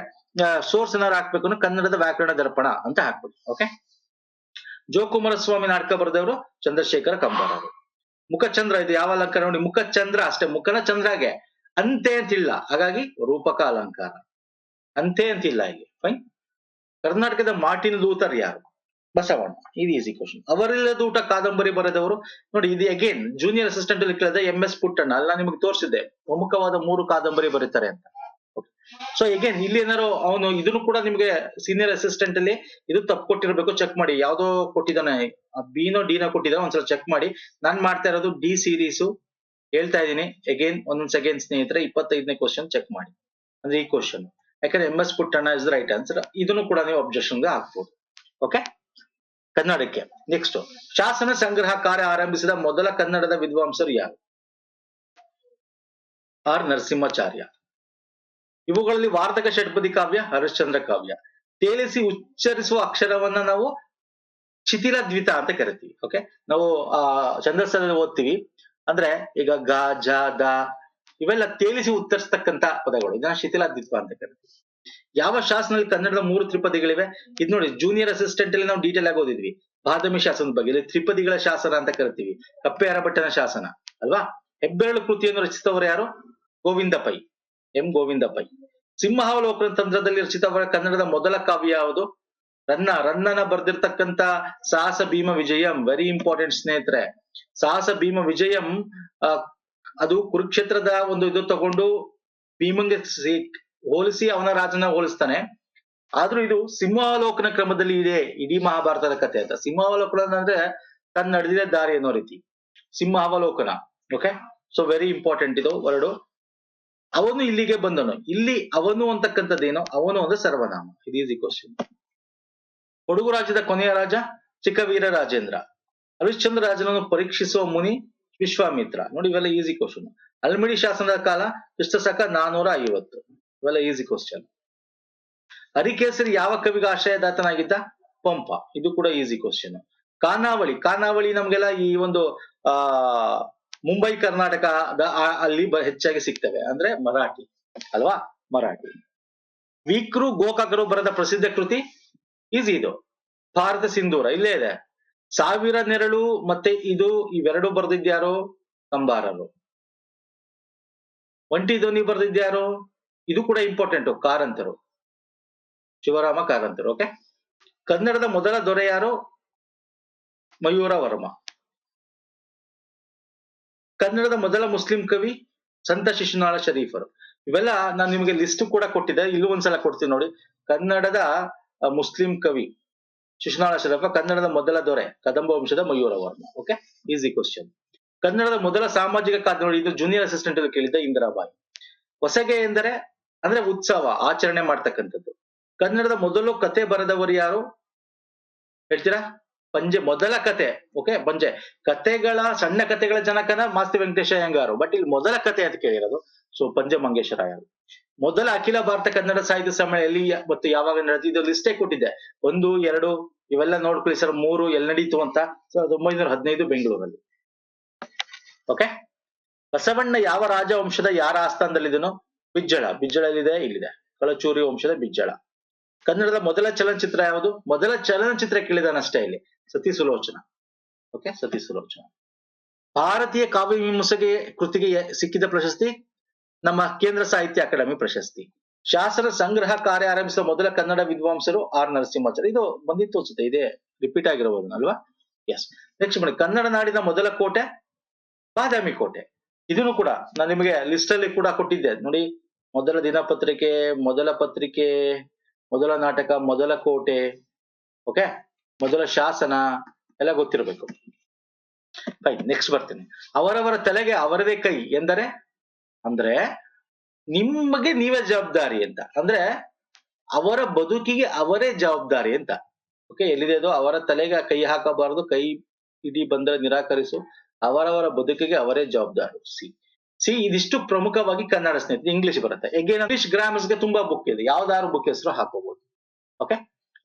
ಸೋರ್ಸ್ ಏನಾರು ಹಾಕ್ಬೇಕು ಅಂದ್ರೆ ಕನ್ನಡದ ವ್ಯಾಕರಣ ದರ್ಪಣ ಅಂತ ಹಾಕ್ಬೇಕು. ಓಕೆ, ಜೋಕುಮಾರಸ್ವಾಮಿ ನಾಟಕ ಬರೆದವರು ಚಂದ್ರಶೇಖರ ಕಂಬಾರರು. ಮುಖಚಂದ್ರ, ಇದು ಯಾವ ಅಲಂಕಾರ ನೋಡಿ? ಮುಖಚಂದ್ರ ಅಷ್ಟೇ, ಮುಖನ ಚಂದ್ರಗೆ ಅಂತೆ ಅಂತಿಲ್ಲ, ಹಾಗಾಗಿ ರೂಪಕ ಅಲಂಕಾರ. ಅಂತೆ ಅಂತಿಲ್ಲ ಇಲ್ಲಿ. ಫೈನ್. ಕರ್ನಾಟಕದ ಮಾರ್ಟಿನ್ ಲೂಥರ್ ಯಾರು? ಬಸವಣ್ಣ. ಇದು ಈಸಿ ಕ್ವಶನ್. ಅವರಿಲ್ಲದ ಊಟ ಕಾದಂಬರಿ ಬರೆದವರು ನೋಡಿ. ಇದು ಅಗೇನ್ ಜೂನಿಯರ್ ಅಸಿಸ್ಟೆಂಟ್ ಅಲ್ಲಿ ಕೇಳಿದ MS ಪುಟ್ಟಣ್ಣ. ಅಲ್ಲ ನಿಮಗೆ ತೋರಿಸಿದೆ ಪ್ರಮುಖವಾದ 3 ಕಾದಂಬರಿ ಬರೀತಾರೆ ಅಂತ. ಸೊ ಅಗೇನ್ ಇಲ್ಲಿ ಏನಾರು ಅವನು ಇದನ್ನು ಕೂಡ ನಿಮ್ಗೆ ಸೀನಿಯರ್ ಅಸಿಸ್ಟೆಂಟ್ ಅಲ್ಲಿ ಇದು ತಪ್ಪು ಕೊಟ್ಟಿರ್ಬೇಕು, ಚೆಕ್ ಮಾಡಿ. ಯಾವ್ದೋ ಕೊಟ್ಟಿದ್ದಾನೆ, ಬಿನೋ ಡಿನೋ ಕೊಟ್ಟಿದ್ದಾನೆ, ಒಂದ್ಸಲ ಚೆಕ್ ಮಾಡಿ. ನಾನ್ ಮಾಡ್ತಾ ಇರೋದು ಡಿ ಸೀರೀಸು ಹೇಳ್ತಾ ಇದ್ದೀನಿ. ಅಗೇನ್ ಒಂದೊಂದ್ ಸೆಕೆಂಡ್ ಸ್ನೇಹಿತರೆ, 25ನೇ ಕ್ವಶನ್ ಚೆಕ್ ಮಾಡಿ. ಅಂದ್ರೆ ಈ ಕ್ವಶನ್, ಯಾಕಂದ್ರೆ MS Puttanna is right answer. ಇದನ್ನು ಕೂಡ ನೀವು ಅಬ್ಜೆಕ್ಷನ್ ಗೆ ಹಾಕ್ಬೋದು. ಓಕೆ, ಕನ್ನಡಕ್ಕೆ ನೆಕ್ಸ್ಟ್. ಶಾಸನ ಸಂಗ್ರಹ ಕಾರ್ಯ ಆರಂಭಿಸಿದ ಮೊದಲ ಕನ್ನಡದ ವಿದ್ವಾಂಸರು ಯಾರು? ಆರ್ ನರಸಿಂಹಾಚಾರ್ಯ. ಇವುಗಳಲ್ಲಿ ವಾರ್ತಕ ಷಟ್ಪದಿ ಕಾವ್ಯ, ಹರಿಶ್ಚಂದ್ರ ಕಾವ್ಯ. ತೇಲಿಸಿ ಉಚ್ಚರಿಸುವ ಅಕ್ಷರವನ್ನ ನಾವು ಶಿಥಿಲ ದ್ವಿತ ಅಂತ ಕರಿತೀವಿ. ಓಕೆ, ನಾವು ಛಂದಸ್ಸಲ್ಲಿ ಓದ್ತೀವಿ. ಅಂದ್ರೆ ಈಗ ಗ, ಜ, ದ ಇವೆಲ್ಲ ತೇಲಿಸಿ ಉತ್ತರಿಸ್ತಕ್ಕಂತ ಪದಗಳು, ಇದನ್ನ ಶಿಥಿಲ ದ್ವಿತ ಅಂತ ಕರಿತೀವಿ. ಯಾವ ಶಾಸನದಲ್ಲಿ ಕನ್ನಡದ 3 ತ್ರಿಪದಿಗಳಿವೆ? ಇದು ನೋಡಿ, ಜೂನಿಯರ್ ಅಸಿಸ್ಟೆಂಟ್ ಅಲ್ಲಿ ನಾವು ಡೀಟೇಲ್ ಆಗಿ ಓದಿದ್ವಿ ಬಾದಾಮಿ ಶಾಸನದ ಬಗ್ಗೆ. ಇಲ್ಲಿ ತ್ರಿಪದಿಗಳ ಶಾಸನ ಅಂತ ಕರಿತೀವಿ, ಕಪ್ಪೆ ಅರಭಟ್ಟನ ಶಾಸನ ಅಲ್ವಾ? ಹೆಬ್ಬೆರಳು ಕೃತಿಯನ್ನು ರಚಿಸಿದವರು ಯಾರು? ಗೋವಿಂದ ಪೈ, ಎಂ ಗೋವಿಂದ ಪೈ. ಸಿಂಹಾವಲೋಕನ ತಂತ್ರದಲ್ಲಿ ರಚಿತವರ ಕನ್ನಡದ ಮೊದಲ ಕಾವ್ಯ ಯಾವುದು? ರನ್ನನ ಬರ್ದಿರ್ತಕ್ಕಂತ ಸಾಹಸ ಭೀಮ ವಿಜಯಂ. ವೆರಿ ಇಂಪಾರ್ಟೆಂಟ್ ಸ್ನೇಹಿತರೆ. ಸಾಹಸ ಭೀಮ ವಿಜಯಂ ಅದು ಕುರುಕ್ಷೇತ್ರದ ಒಂದು ಇದು ತಗೊಂಡು ಭೀಮಂಗೆ ಹೋಲಿಸಿ ಅವನ ರಾಜನ ಹೋಲಿಸ್ತಾನೆ. ಆದ್ರೂ ಇದು ಸಿಂಹಾವಲೋಕನ ಕ್ರಮದಲ್ಲಿ ಇದೆ ಇಡೀ ಮಹಾಭಾರತದ ಕಥೆ ಅಂತ. ಸಿಂಹಾವಲೋಕನ ಅಂದ್ರೆ ತನ್ನ ನಡೆದಿದೆ ದಾರಿ ಅನ್ನೋ ರೀತಿ ಸಿಂಹಾವಲೋಕನ. ಓಕೆ, ಸೊ ವೆರಿ ಇಂಪಾರ್ಟೆಂಟ್ ಇದು ವರ್ಡು. ಅವನು ಇಲ್ಲಿಗೆ ಬಂದನು. ಇಲ್ಲಿ ಅವನು ಅಂತಕ್ಕಂಥದ್ದೇನು? ಅವನು ಒಂದು ಸರ್ವನಾಮ. ಇದು ಈಸಿ ಕ್ವಶನ್. ಕೊಡಗು ರಾಜ್ಯದ ಕೊನೆಯ ರಾಜ ಚಿಕ್ಕವೀರ ರಾಜೇಂದ್ರ. ಹರಿಶ್ಚಂದ್ರ ರಾಜನನ್ನು ಪರೀಕ್ಷಿಸುವ ಮುನಿ ವಿಶ್ವಾಮಿತ್ರ. ನೋಡಿ ಇವೆಲ್ಲ ಈಸಿ ಕ್ವಶನ್. ಅಲ್ಮಿಡಿ ಶಾಸನದ ಕಾಲ ಕ್ರಿಸ್ತಶಕ 450. ಇವೆಲ್ಲ ಈಸಿ ಕ್ವಶನ್. ಹರಿಕೇಸರಿ ಯಾವ ಕವಿಗೆ ಆಶ್ರಯದಾತನಾಗಿದ್ದ? ಪಂಪ. ಇದು ಕೂಡ ಈಸಿ ಕ್ವಶನ್. ಖಾನಾವಳಿ ನಮ್ಗೆಲ್ಲ ಈ ಒಂದು ಮುಂಬೈ ಕರ್ನಾಟಕದ ಅಲ್ಲಿ ಹೆಚ್ಚಾಗಿ ಸಿಗ್ತವೆ, ಅಂದ್ರೆ ಮರಾಠಿ ಅಲ್ವಾ, ಮರಾಠಿ. ವಿಕ್ರು ಗೋಕಾಕರು ಬರೆದ ಪ್ರಸಿದ್ಧ ಕೃತಿ ಈಸಿ ಇದು, ಭಾರತ ಸಿಂಧೂರ. ಇಲ್ಲೇ ಇದೆ. 1000 ನೆರಳು ಮತ್ತೆ ಇದು ಇವೆರಡು ಬರೆದಿದ್ಯಾರು? ಕಂಬಾರರು. ಒಂಟಿ ಧ್ವನಿ ಬರೆದಿದ್ಯಾರು? ಇದು ಕೂಡ ಇಂಪಾರ್ಟೆಂಟ್, ಕಾರಂತರು, ಶಿವರಾಮ ಕಾರಂತರು. ಓಕೆ. ಕನ್ನಡದ ಮೊದಲ ದೊರೆ ಯಾರು? ಮಯೂರ ವರ್ಮ. ಕನ್ನಡದ ಮೊದಲ ಮುಸ್ಲಿಂ ಕವಿ ಸಂತ ಶಿಶುನಾಳ ಶರೀಫರು. ಇವೆಲ್ಲ ನಾನು ನಿಮಗೆ ಲಿಸ್ಟ್ ಕೂಡ ಕೊಟ್ಟಿದ್ದೆ, ಇಲ್ಲೂ ಒಂದ್ಸಲ ಕೊಡ್ತೀನಿ ನೋಡಿ. ಕನ್ನಡದ ಮುಸ್ಲಿಂ ಕವಿ ಶಿಶುನಾಳ ಶರೀಫ, ಕನ್ನಡದ ಮೊದಲ ದೊರೆ ಕದಂಬ ವಂಶದ Mayura Varma. Okay, easy question. ಕನ್ನಡದ ಮೊದಲ ಸಾಮಾಜಿಕ ಖಾತೆ ನೋಡಿ, ಇದು ಜೂನಿಯರ್ ಅಸಿಸ್ಟೆಂಟ್ ಅಲ್ಲಿ ಕೇಳಿದ್ದ ಇಂದಿರಾಬಾಯಿ. ಹೊಸಗೆ ಎಂದರೆ ಅಂದ್ರೆ ಉತ್ಸವ, ಆಚರಣೆ ಮಾಡ್ತಕ್ಕಂಥದ್ದು. ಕನ್ನಡದ ಮೊದಲು ಕತೆ ಬರೆದವರು ಯಾರು ಹೇಳ್ತೀರಾ? ಪಂಜೆ. ಮೊದಲ ಕತೆ, ಓಕೆ, ಪಂಜೆ. ಕತೆಗಳ ಸಣ್ಣ ಕತೆಗಳ ಜನಕನ ಮಾಸ್ತಿ ವೆಂಕಟೇಶ ಅಯ್ಯಂಗಾರು, ಬಟ್ ಇಲ್ಲಿ ಮೊದಲ ಕತೆ ಅಂತ ಕೇಳಿರೋದು. ಸೊ ಪಂಜೆ ಮಂಗೇಶ್ವರಾಯರು. ಮೊದಲ ಅಖಿಲ ಭಾರತ ಕನ್ನಡ ಸಾಹಿತ್ಯ ಸಮ್ಮೇಳನ ಎಲ್ಲಿ ಮತ್ತು ಯಾವಾಗ ನಡೆದಿದೆ? ಇದು ಲಿಸ್ಟೇ ಕೊಟ್ಟಿದ್ದೆ, 1, 2 ಇವೆಲ್ಲ ನೋಡ್ಕೊಳ್ಳಿ ಸರ್. 3 ಎಲ್ಲಿ ನಡೀತು ಅಂತ? 1915 ಬೆಂಗಳೂರಲ್ಲಿ. ಓಕೆ. ಬಸವಣ್ಣ ಯಾವ ರಾಜವಂಶದ ಯಾರ ಆಸ್ಥಾನದಲ್ಲಿದ್ದನು? ಬಿಜ್ಜಳ. ಬಿಜ್ಜಳಲ್ಲಿದೆ, ಇಲ್ಲಿದೆ. ಕಳಚೂರಿ ವಂಶದ ಬಿಜ್ಜಳ. ಕನ್ನಡದ ಮೊದಲ ಚಲನಚಿತ್ರ ಯಾವುದು? ಮೊದಲ ಚಲನಚಿತ್ರ ಕೇಳಿದಾನಷ್ಟೇ ಇಲ್ಲಿ, ಸತಿ ಸುಲೋಚನ. ಓಕೆ, ಸತಿ ಸುಲೋಚನ. ಭಾರತೀಯ ಕಾವ್ಯ ಮೀಮಾಂಸೆಗೆ ಕೃತಿಗೆ ಸಿಕ್ಕಿದ ಪ್ರಶಸ್ತಿ ನಮ್ಮ ಕೇಂದ್ರ ಸಾಹಿತ್ಯ ಅಕಾಡೆಮಿ ಪ್ರಶಸ್ತಿ. ಶಾಸನ ಸಂಗ್ರಹ ಕಾರ್ಯ ಆರಂಭಿಸಿದ ಮೊದಲ ಕನ್ನಡ ವಿದ್ವಾಂಸರು ಆರ್ ನರಸಿಂಹಾಚಾರ್ಯ. ಇದು ಬಂದಿತ್ತು ಅನ್ಸುತ್ತೆ, ಇದೇ ರಿಪೀಟ್ ಆಗಿರಬಹುದು ಅಲ್ವಾ? ಎಸ್. ನೆಕ್ಸ್ಟ್ ಬನ್ನಿ. ಕನ್ನಡ ನಾಡಿನ ಮೊದಲ ಕೋಟೆ ಬಾದಾಮಿ ಕೋಟೆ. ಇದನ್ನು ಕೂಡ ನಾನು ನಿಮಗೆ ಲಿಸ್ಟ್ ಅಲ್ಲಿ ಕೂಡ ಕೊಟ್ಟಿದ್ದೆ ನೋಡಿ. ಮೊದಲ ದಿನಪತ್ರಿಕೆ, ಮೊದಲ ಪತ್ರಿಕೆ, ಮೊದಲ ನಾಟಕ, ಮೊದಲ ಕೋಟೆ, ಓಕೆ, ಮೊದಲ ಶಾಸನ ಎಲ್ಲ ಗೊತ್ತಿರಬೇಕು. ಫೈನ್. ನೆಕ್ಸ್ಟ್ ಬರ್ತೀನಿ. ಅವರವರ ತಲೆಗೆ ಅವರದೇ ಕೈ ಎಂದರೆ ಅಂದ್ರೆ ನಿಮಗೆ ನೀವೇ ಜವಾಬ್ದಾರಿ ಅಂತ, ಅಂದ್ರೆ ಅವರ ಬದುಕಿಗೆ ಅವರೇ ಜವಾಬ್ದಾರಿ ಅಂತ. ಓಕೆ, ಎಲ್ಲಿದೆ ಅದು? ಅವರ ತಲೆಗೆ ಕೈ ಹಾಕಬಾರದು, ಕೈ ಇಡೀ ಬಂದರೆ ನಿರಾಕರಿಸು, ಅವರವರ ಬದುಕಿಗೆ ಅವರೇ ಜವಾಬ್ದಾರಿ. ಸಿ ಇದಿಷ್ಟು ಪ್ರಮುಖವಾಗಿ ಕನ್ನಡ ಸ್ನೇಹಿತರೆ. ಇಂಗ್ಲಿಷ್ ಬರುತ್ತೆ. ಎಗೇನ್ ಇಂಗ್ಲಿಷ್ ಗ್ರಾಮರ್ಸ್ ಗೆ ತುಂಬಾ ಬುಕ್ ಇದೆ, ಯಾವ್ದಾದ್ರು ಬುಕ್ ಹೆಸರು ಹಾಕೋಬಹುದು. ಓಕೆ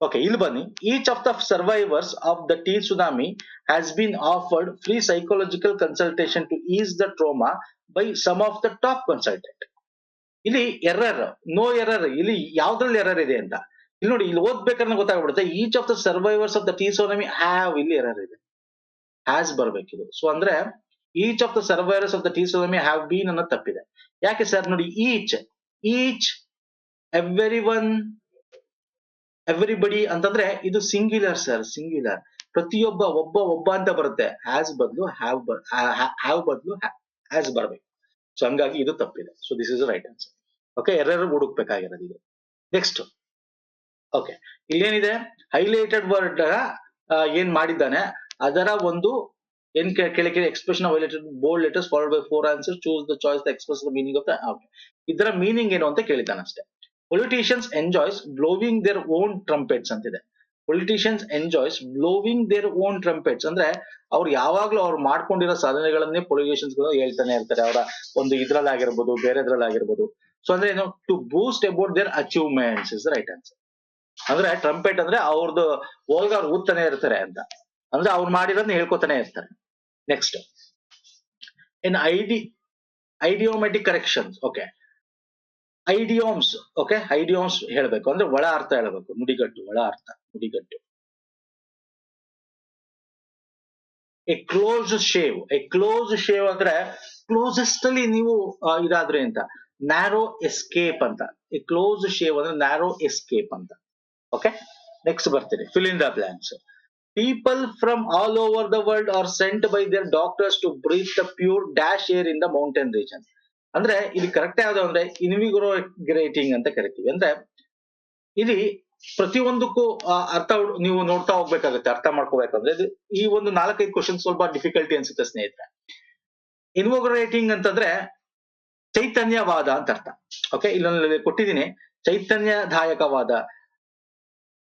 ಓಕೆ, ಇಲ್ಲಿ ಬನ್ನಿ. Each of the survivors of the tsunami has been offered free psychological consultation to ease the trauma by some of the top consultant. ಇಲ್ಲಿ error, no error. ಇಲ್ಲಿ ಯಾವ್ದ್ರಲ್ಲಿ error ಇದೆ ಅಂತ ಇಲ್ಲಿ ನೋಡಿ. ಇಲ್ಲಿ ಓದ್ಬೇಕಾದ್ರೆ ಗೊತ್ತಾಗ್ಬಿಡುತ್ತೆ. Each of the survivors of the T tsunami have, ಇಲ್ಲಿ ಎರರ್ ಇದೆ, ಹ್ಯಾಸ್ ಬರ್ಬೇಕಿದು. ಸೊ ಅಂದ್ರೆ each of the survivors of the T tsunami have been ಅನ್ನೋದು ತಪ್ಪಿದೆ. ಯಾಕೆ ಸರ್? ನೋಡಿ, ಈಚ್ ಎವ್ರಿ ಒನ್, ಎವ್ರಿಬಡಿ ಅಂತಂದ್ರೆ ಇದು ಸಿಂಗ್ಯುಲರ್ ಸರ್, ಸಿಂಗ್ಯುಲರ್. ಪ್ರತಿಯೊಬ್ಬ, ಒಬ್ಬ ಅಂತ ಬರುತ್ತೆ. ಹ್ಯಾಸ್ ಬದಲು ಹ್ಯಾವ್ ಬದಲು ಹ್ಯಾಸ್ ಬರ್ಬೇಕು. ಸೊ ಹಂಗಾಗಿ ಇದು ತಪ್ಪಿದೆ. So this is right answer. Okay, error ಹುಡುಕ್ಬೇಕಾಗಿರೋದು ಇದು. ನೆಕ್ಸ್ಟ್, ಓಕೆ, ಇಲ್ಲೇನಿದೆ? ಹೈಲೈಟೆಡ್ ವರ್ಡ್ ಏನ್ ಮಾಡಿದ್ದಾನೆ ಅದರ ಒಂದು ಏನ್ ಕೆಳಗೆ expression highlighted bold letters followed by 4 answer, choose the choice the express the meaning of the. ಇದರ ಮೀನಿಂಗ್ ಏನು ಅಂತ ಕೇಳಿದ್ದಾನೆ ಅಷ್ಟೇ. Politicians enjoys blowing their own trumpets ಅಂತಿದೆ. Politicians enjoys blowing their own trumpets ಅಂದ್ರೆ ಅವ್ರು ಯಾವಾಗ್ಲೂ ಅವ್ರು ಮಾಡ್ಕೊಂಡಿರೋ ಸಾಧನೆಗಳನ್ನೇ ಪೊಲಿಟಿಷಿಯನ್ಸ್ ಗಳು ಹೇಳ್ತಾನೆ ಇರ್ತಾರೆ. ಅವರ ಒಂದು ಇದ್ರಲ್ಲಾಗಿರ್ಬೋದು, ಬೇರೆದ್ರಲ್ಲಾಗಿರ್ಬೋದು. ಸೊ ಅಂದ್ರೆ ಏನು? To boost about their achievements is the right answer. ಅಂದ್ರೆ ಟ್ರಂಪೆಟ್ ಅಂದ್ರೆ ಅವ್ರದ್ದು ಹೋಲ್ಗ ಅವ್ರು ಊದ್ತಾನೆ ಇರ್ತಾರೆ ಅಂತ, ಅಂದ್ರೆ ಅವ್ರು ಮಾಡಿರೋದನ್ನ ಹೇಳ್ಕೊತಾನೆ ಇರ್ತಾರೆ. Next, in idiomatic corrections. Okay, idioms. Okay, idioms ಹೇಳ್ಬೇಕು ಅಂದ್ರೆ ಒಳ ಅರ್ಥ ಹೇಳ್ಬೇಕು. ನುಡಿಗಟ್ಟು, ಒಳ ಅರ್ಥ, ನುಡಿಗಟ್ಟು. A close shave. A close shave ಅಂದ್ರೆ ಕ್ಲೋಸೆಸ್ಟ್ ಅಲ್ಲಿ ನೀವು ಇದಾದ್ರೆ ಅಂತ. ನ್ಯಾರೋ ಎಸ್ಕೇಪ್ ಅಂತ. ಎ ಕ್ಲೋಸ್ ಶೇವ್ ಅಂದ್ರೆ ನ್ಯಾರೋ ಎಸ್ಕೇಪ್ ಅಂತ. ಓಕೆ, ನೆಕ್ಸ್ಟ್ ಬರ್ತೀನಿ. Fill in the blanks. People from all over the world are sent by their doctors to breathe the pure dash air in the mountain region. ಅಂದ್ರೆ ಇಲ್ಲಿ correct ಯಾವ್ದು ಅಂದ್ರೆ ಇನ್ವಿಗೋರೇಟಿಂಗ್ ಅಂತ ಕರಿತೀವಿ. ಅಂದ್ರೆ ಇಲ್ಲಿ ಪ್ರತಿಯೊಂದಕ್ಕೂ ಅರ್ಥ ನೀವು ನೋಡ್ತಾ ಹೋಗ್ಬೇಕಾಗುತ್ತೆ, ಅರ್ಥ ಮಾಡ್ಕೋಬೇಕಂದ್ರೆ. ಈ ಒಂದು 4-5 ಕ್ವಶನ್ ಸ್ವಲ್ಪ ಡಿಫಿಕಲ್ಟಿ ಅನ್ಸುತ್ತೆ ಸ್ನೇಹಿತರೆ. ಇನ್ವಿಗೋರೇಟಿಂಗ್ ಅಂತಂದ್ರೆ ಚೈತನ್ಯವಾದ ಅಂತ ಅರ್ಥ. ಓಕೆ, ಇಲ್ಲೊಂದು ಕೊಟ್ಟಿದ್ದೀನಿ, ಚೈತನ್ಯದಾಯಕವಾದ.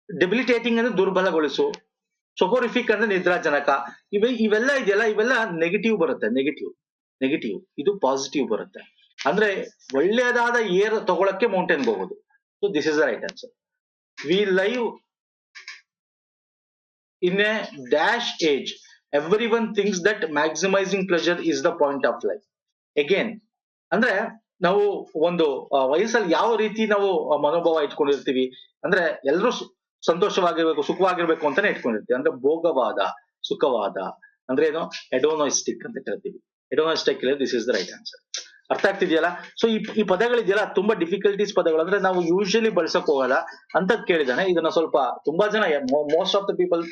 ಡೆಬಿಲಿಟೇಟಿಂಗ್ ಅಂದ್ರೆ ದುರ್ಬಲಗೊಳಿಸು, ಸೊಪೋರಿಫಿಕ್ ಅಂದ್ರೆ ನಿದ್ರಾಜನಕ. ಇವೆಲ್ಲ ಇದೆಯಲ್ಲ, ಇವೆಲ್ಲ ನೆಗೆಟಿವ್ ಬರುತ್ತೆ. ನೆಗೆಟಿವ್ ಇದು ಪಾಸಿಟಿವ್ ಬರುತ್ತೆ. ಅಂದ್ರೆ ಒಳ್ಳೆಯದಾದ ಏರ್ ತಗೊಳಕ್ಕೆ ಮೌಂಟೇನ್ಗೆ ಹೋಗೋದು. So this is the right answer. We live in a dash age, everyone thinks that maximising pleasure is the point of life. Again ಅಂದ್ರೆ ನಾವು ಒಂದು ವಯಸ್ಸಲ್ಲಿ ಯಾವ ರೀತಿ ನಾವು ಮನೋಭಾವ ಇಟ್ಕೊಂಡಿರ್ತೀವಿ ಅಂದ್ರೆ ಎಲ್ಲರೂ ಸಂತೋಷವಾಗಿರ್ಬೇಕು, ಸುಖವಾಗಿರ್ಬೇಕು ಅಂತಾನೆ ಇಟ್ಕೊಂಡಿರ್ತೀವಿ. ಅಂದ್ರೆ ಭೋಗವಾದ, ಸುಖವಾದ ಅಂದ್ರೆ ಏನು, ಎಡೋನಾಯಿಸ್ಟಿಕ್ ಅಂತ ಕರಿತೀವಿ. Hedonistic this is the right answer. ಅರ್ಥ ಆಗ್ತಿದೆಯಲ್ಲ? ಸೊ ಈ ಪದಗಳಿದೆಯಲ್ಲ ತುಂಬಾ ಡಿಫಿಕಲ್ಟೀಸ್ ಪದಗಳು, ಅಂದ್ರೆ ನಾವು ಯೂಶಲಿ ಬಳಸಕ್ ಹೋಗಲ್ಲ ಅಂತದ್ ಕೇಳಿದಾನೆ. ಇದನ್ನ ಸ್ವಲ್ಪ ತುಂಬಾ ಜನ, ಮೋಸ್ಟ್ ಆಫ್ ದ ಪೀಪಲ್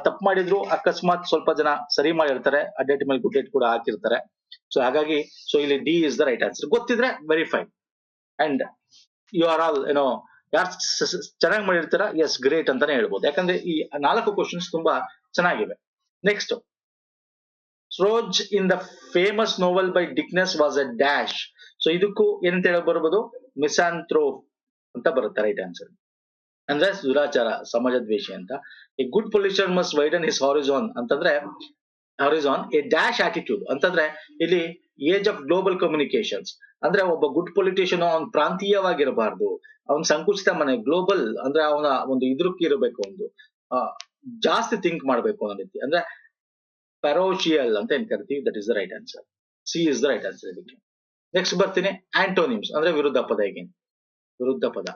ತಪ್ಪು ಮಾಡಿದ್ರು, ಅಕಸ್ಮಾತ್ ಸ್ವಲ್ಪ ಜನ ಸರಿ ಮಾಡಿರ್ತಾರೆ, ಅಡ್ಡೆಟ್ ಮೇಲೆ ಗುಡ್ಡೆಟ್ ಕೂಡ ಹಾಕಿರ್ತಾರೆ. ಸೊ ಹಾಗಾಗಿ ಇಲ್ಲಿ D is the right answer. ಗೊತ್ತಿದ್ರೆ verify and you are all ಯಾರು ಚೆನ್ನಾಗಿ ಮಾಡಿರ್ತಾರ, ಎಸ್ ಗ್ರೇಟ್ ಅಂತಾನೆ ಹೇಳ್ಬೋದು. ಯಾಕಂದ್ರೆ ಈ 4 ಕ್ವಶನ್ಸ್ ತುಂಬಾ ಚೆನ್ನಾಗಿವೆ. Next, Scrooge in the famous novel by Dickens was a dash. So ಇದಕ್ಕೂ ಏನಂತ ಹೇಳ ಬರ್ಬೋದು, ಮಿಸಾಂಥ್ರೋಪ್ ಅಂತ ಬರುತ್ತೆ ರೈಟ್ ಆನ್ಸರ್. ಅಂದ್ರೆ ದುರಾಚಾರ, ಸಮಾಜದ್ವೇಷಿ ಅಂತ. A good politician must widen his horizon ಅಂತಂದ್ರೆ ಹಾರಿಜಾನ್. ಎ ಡ್ಯಾಶ್ ಆಟಿಟ್ಯೂಡ್ ಅಂತಂದ್ರೆ ಇಲ್ಲಿ ಏಜ್ ಆಫ್ ಗ್ಲೋಬಲ್ ಕಮ್ಯುನಿಕೇಶನ್ಸ್. ಅಂದ್ರೆ ಒಬ್ಬ ಗುಡ್ ಪೊಲಿಟಿಷಿಯನ್ ಅವ್ನ್ ಪ್ರಾಂತೀಯವಾಗಿರಬಾರ್ದು, ಅವನ್ ಸಂಕುಚಿತ ಮನೆ, ಗ್ಲೋಬಲ್ ಅಂದ್ರೆ ಅವನ ಒಂದು ಇದ್ರಕ್ಕೆ ಇರಬೇಕು, ಒಂದು ಜಾಸ್ತಿ ಥಿಂಕ್ ಮಾಡ್ಬೇಕು ಅನ್ನೋ ರೀತಿ. ಅಂದ್ರೆ ಪೆರೋಶಿಯಲ್ ಅಂತ ಏನ್ ಕರಿತೀವಿ, that is the right answer. C is the right answer ಇದಕ್ಕೆ. ನೆಕ್ಸ್ಟ್ ಬರ್ತೀನಿ, ಆಂಟೋನಿಮ್ಸ್ ಅಂದ್ರೆ ವಿರುದ್ಧ ಪದ. again ವಿರುದ್ಧ ಪದ.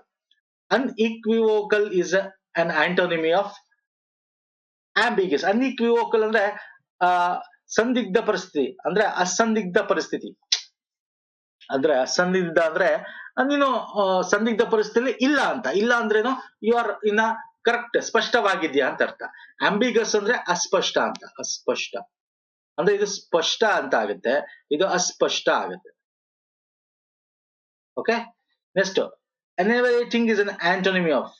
ಅನ್ಇಕ್ವಿವೋಕಲ್ ಇಸ್ ಅನ್ ಆಂಟೋನಿಮಿ ಆಫ್ ಆಂಬಿಗಸ್. ಅನ್ಇಕ್ವಿವೋಕಲ್ ಅಂದ್ರೆ ಸಂದಿಗ್ಧ ಪರಿಸ್ಥಿತಿ, ಅಂದ್ರೆ ಅಸಂದಿಗ್ಧ ಪರಿಸ್ಥಿತಿ. ಅಂದ್ರೆ ಅಸಂದಿಗ್ಧ ಅಂದ್ರೆ ನೀನು ಸಂದಿಗ್ಧ ಪರಿಸ್ಥಿತಿಯಲ್ಲಿ ಇಲ್ಲ ಅಂತ. ಇಲ್ಲ ಅಂದ್ರೇನು, ಯು ಆರ್ ಇನ್ನ ಕರೆಕ್ಟ್, ಸ್ಪಷ್ಟವಾಗಿದ್ಯಾ ಅಂತ ಅರ್ಥ. ಆಂಬಿಗಸ್ ಅಂದ್ರೆ ಅಸ್ಪಷ್ಟ ಅಂತ. ಅಸ್ಪಷ್ಟ ಅಂದ್ರೆ ಇದು ಸ್ಪಷ್ಟ ಅಂತ ಆಗುತ್ತೆ, ಇದು ಅಸ್ಪಷ್ಟ ಆಗುತ್ತೆ. Okay, next, enervating is an antonym of.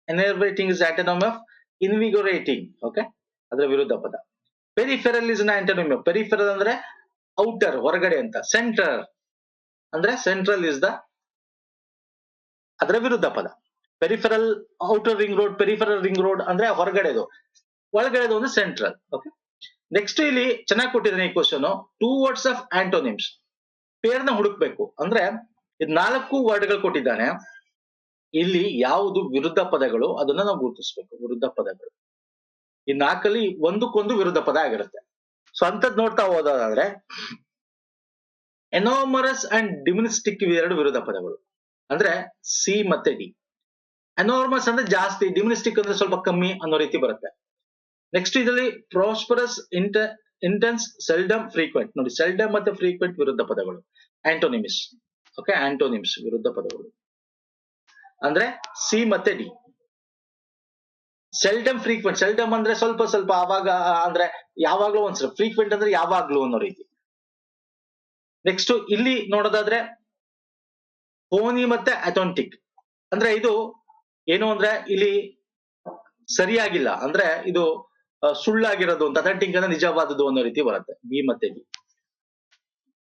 Enervating is antonym of invigorating. Okay, ಅದರ ವಿರುದ್ಧ ಪದ. Peripheral is an antonym of. Peripheral ಅಂದ್ರೆ ಔಟರ್, ಹೊರಗಡೆ ಅಂತ. ಸೆಂಟರ್ ಅಂದ್ರೆ ಸೆಂಟ್ರಲ್ ಇಸ್ ದ ಅದರ ವಿರುದ್ಧ ಪದ. Peripheral, outer ring road, peripheral ring road ಅಂದ್ರೆ ಹೊರಗಡೆದು, ಒಳಗಡೆದು ಒಂದು ಸೆಂಟ್ರಲ್. ಓಕೆ, ನೆಕ್ಸ್ಟ್ ಇಲ್ಲಿ ಚೆನ್ನಾಗಿ ಕೊಟ್ಟಿದ್ದಾನೆ ಈ ಕ್ವಶನ್. 2 words of antonyms. ಪೇರ್ನ ಹುಡುಕ್ಬೇಕು. ಅಂದ್ರೆ ಇದು 4 ವರ್ಡ್ಗಳು ಕೊಟ್ಟಿದ್ದಾನೆ. ಇಲ್ಲಿ ಯಾವುದು ವಿರುದ್ಧ ಪದಗಳು ಅದನ್ನ ನಾವು ಗುರುತಿಸ್ಬೇಕು. ವಿರುದ್ಧ ಪದಗಳು ಈ 4ಅಲ್ಲಿ ಒಂದಕ್ಕೊಂದು ವಿರುದ್ಧ ಪದ ಆಗಿರುತ್ತೆ. ಸೊ ಅಂತದ್ ನೋಡ್ತಾ ಹೋದಾದ್ರೆ ಎನಾಮರಸ್ ಅಂಡ್ ಡಿಮಿನಿಸ್ಟಿಕ್ ಇವೆರಡು ವಿರುದ್ಧ ಪದಗಳು. ಅಂದ್ರೆ ಸಿ ಮತ್ತೆ ಡಿ. ಎನಾರ್ಮಸ್ ಅಂದ್ರೆ ಜಾಸ್ತಿ, ಡಿಮಿನಿಸ್ಟಿಕ್ ಅಂದ್ರೆ ಸ್ವಲ್ಪ ಕಮ್ಮಿ ಅನ್ನೋ ರೀತಿ ಬರುತ್ತೆ. ನೆಕ್ಸ್ಟ್ ಇದರಲ್ಲಿ ಪ್ರಾಸ್ಪರಸ್, ಇಂಟೆನ್ಸ್, ಸೆಲ್ಡಮ್, ಫ್ರೀಕ್ವೆಂಟ್. ನೋಡಿ, ಸೆಲ್ಡಮ್ ಮತ್ತೆ ಫ್ರೀಕ್ವೆಂಟ್ ವಿರುದ್ಧ ಪದಗಳು. ಆಂಟೋನಿಮಿಸ್. ಓಕೆ, ಆಂಟೋನಿಮ್ಸ್ ವಿರುದ್ಧ ಪದಗಳು ಅಂದ್ರೆ ಸಿ ಮತ್ತೆ ಡಿ. Seldom, frequent. ಸೆಲ್ಡಮ್ ಅಂದ್ರೆ ಸ್ವಲ್ಪ ಸ್ವಲ್ಪ, ಆವಾಗ ಅಂದ್ರೆ ಯಾವಾಗ್ಲೂ ಒಂದ್ಸಲ. ಫ್ರೀಕ್ವೆಂಟ್ ಅಂದ್ರೆ ಯಾವಾಗ್ಲೂ ಅನ್ನೋ ರೀತಿ. ನೆಕ್ಸ್ಟ್ ಇಲ್ಲಿ ನೋಡೋದಾದ್ರೆ ಫೋನಿ ಮತ್ತೆ ಅಥೆಂಟಿಕ್. ಅಂದ್ರೆ ಇದು ಏನು ಅಂದ್ರೆ ಇಲ್ಲಿ ಸರಿಯಾಗಿಲ್ಲ, ಅಂದ್ರೆ ಇದು ಸುಳ್ಳಾಗಿರೋದು ಅಂತ. ಅಥೆಂಟಿಕ್ ಅಂದ್ರೆ ನಿಜವಾದದ್ದು ಅನ್ನೋ ರೀತಿ ಬರುತ್ತೆ. ಬಿ ಮತ್ತೆ ಡಿ.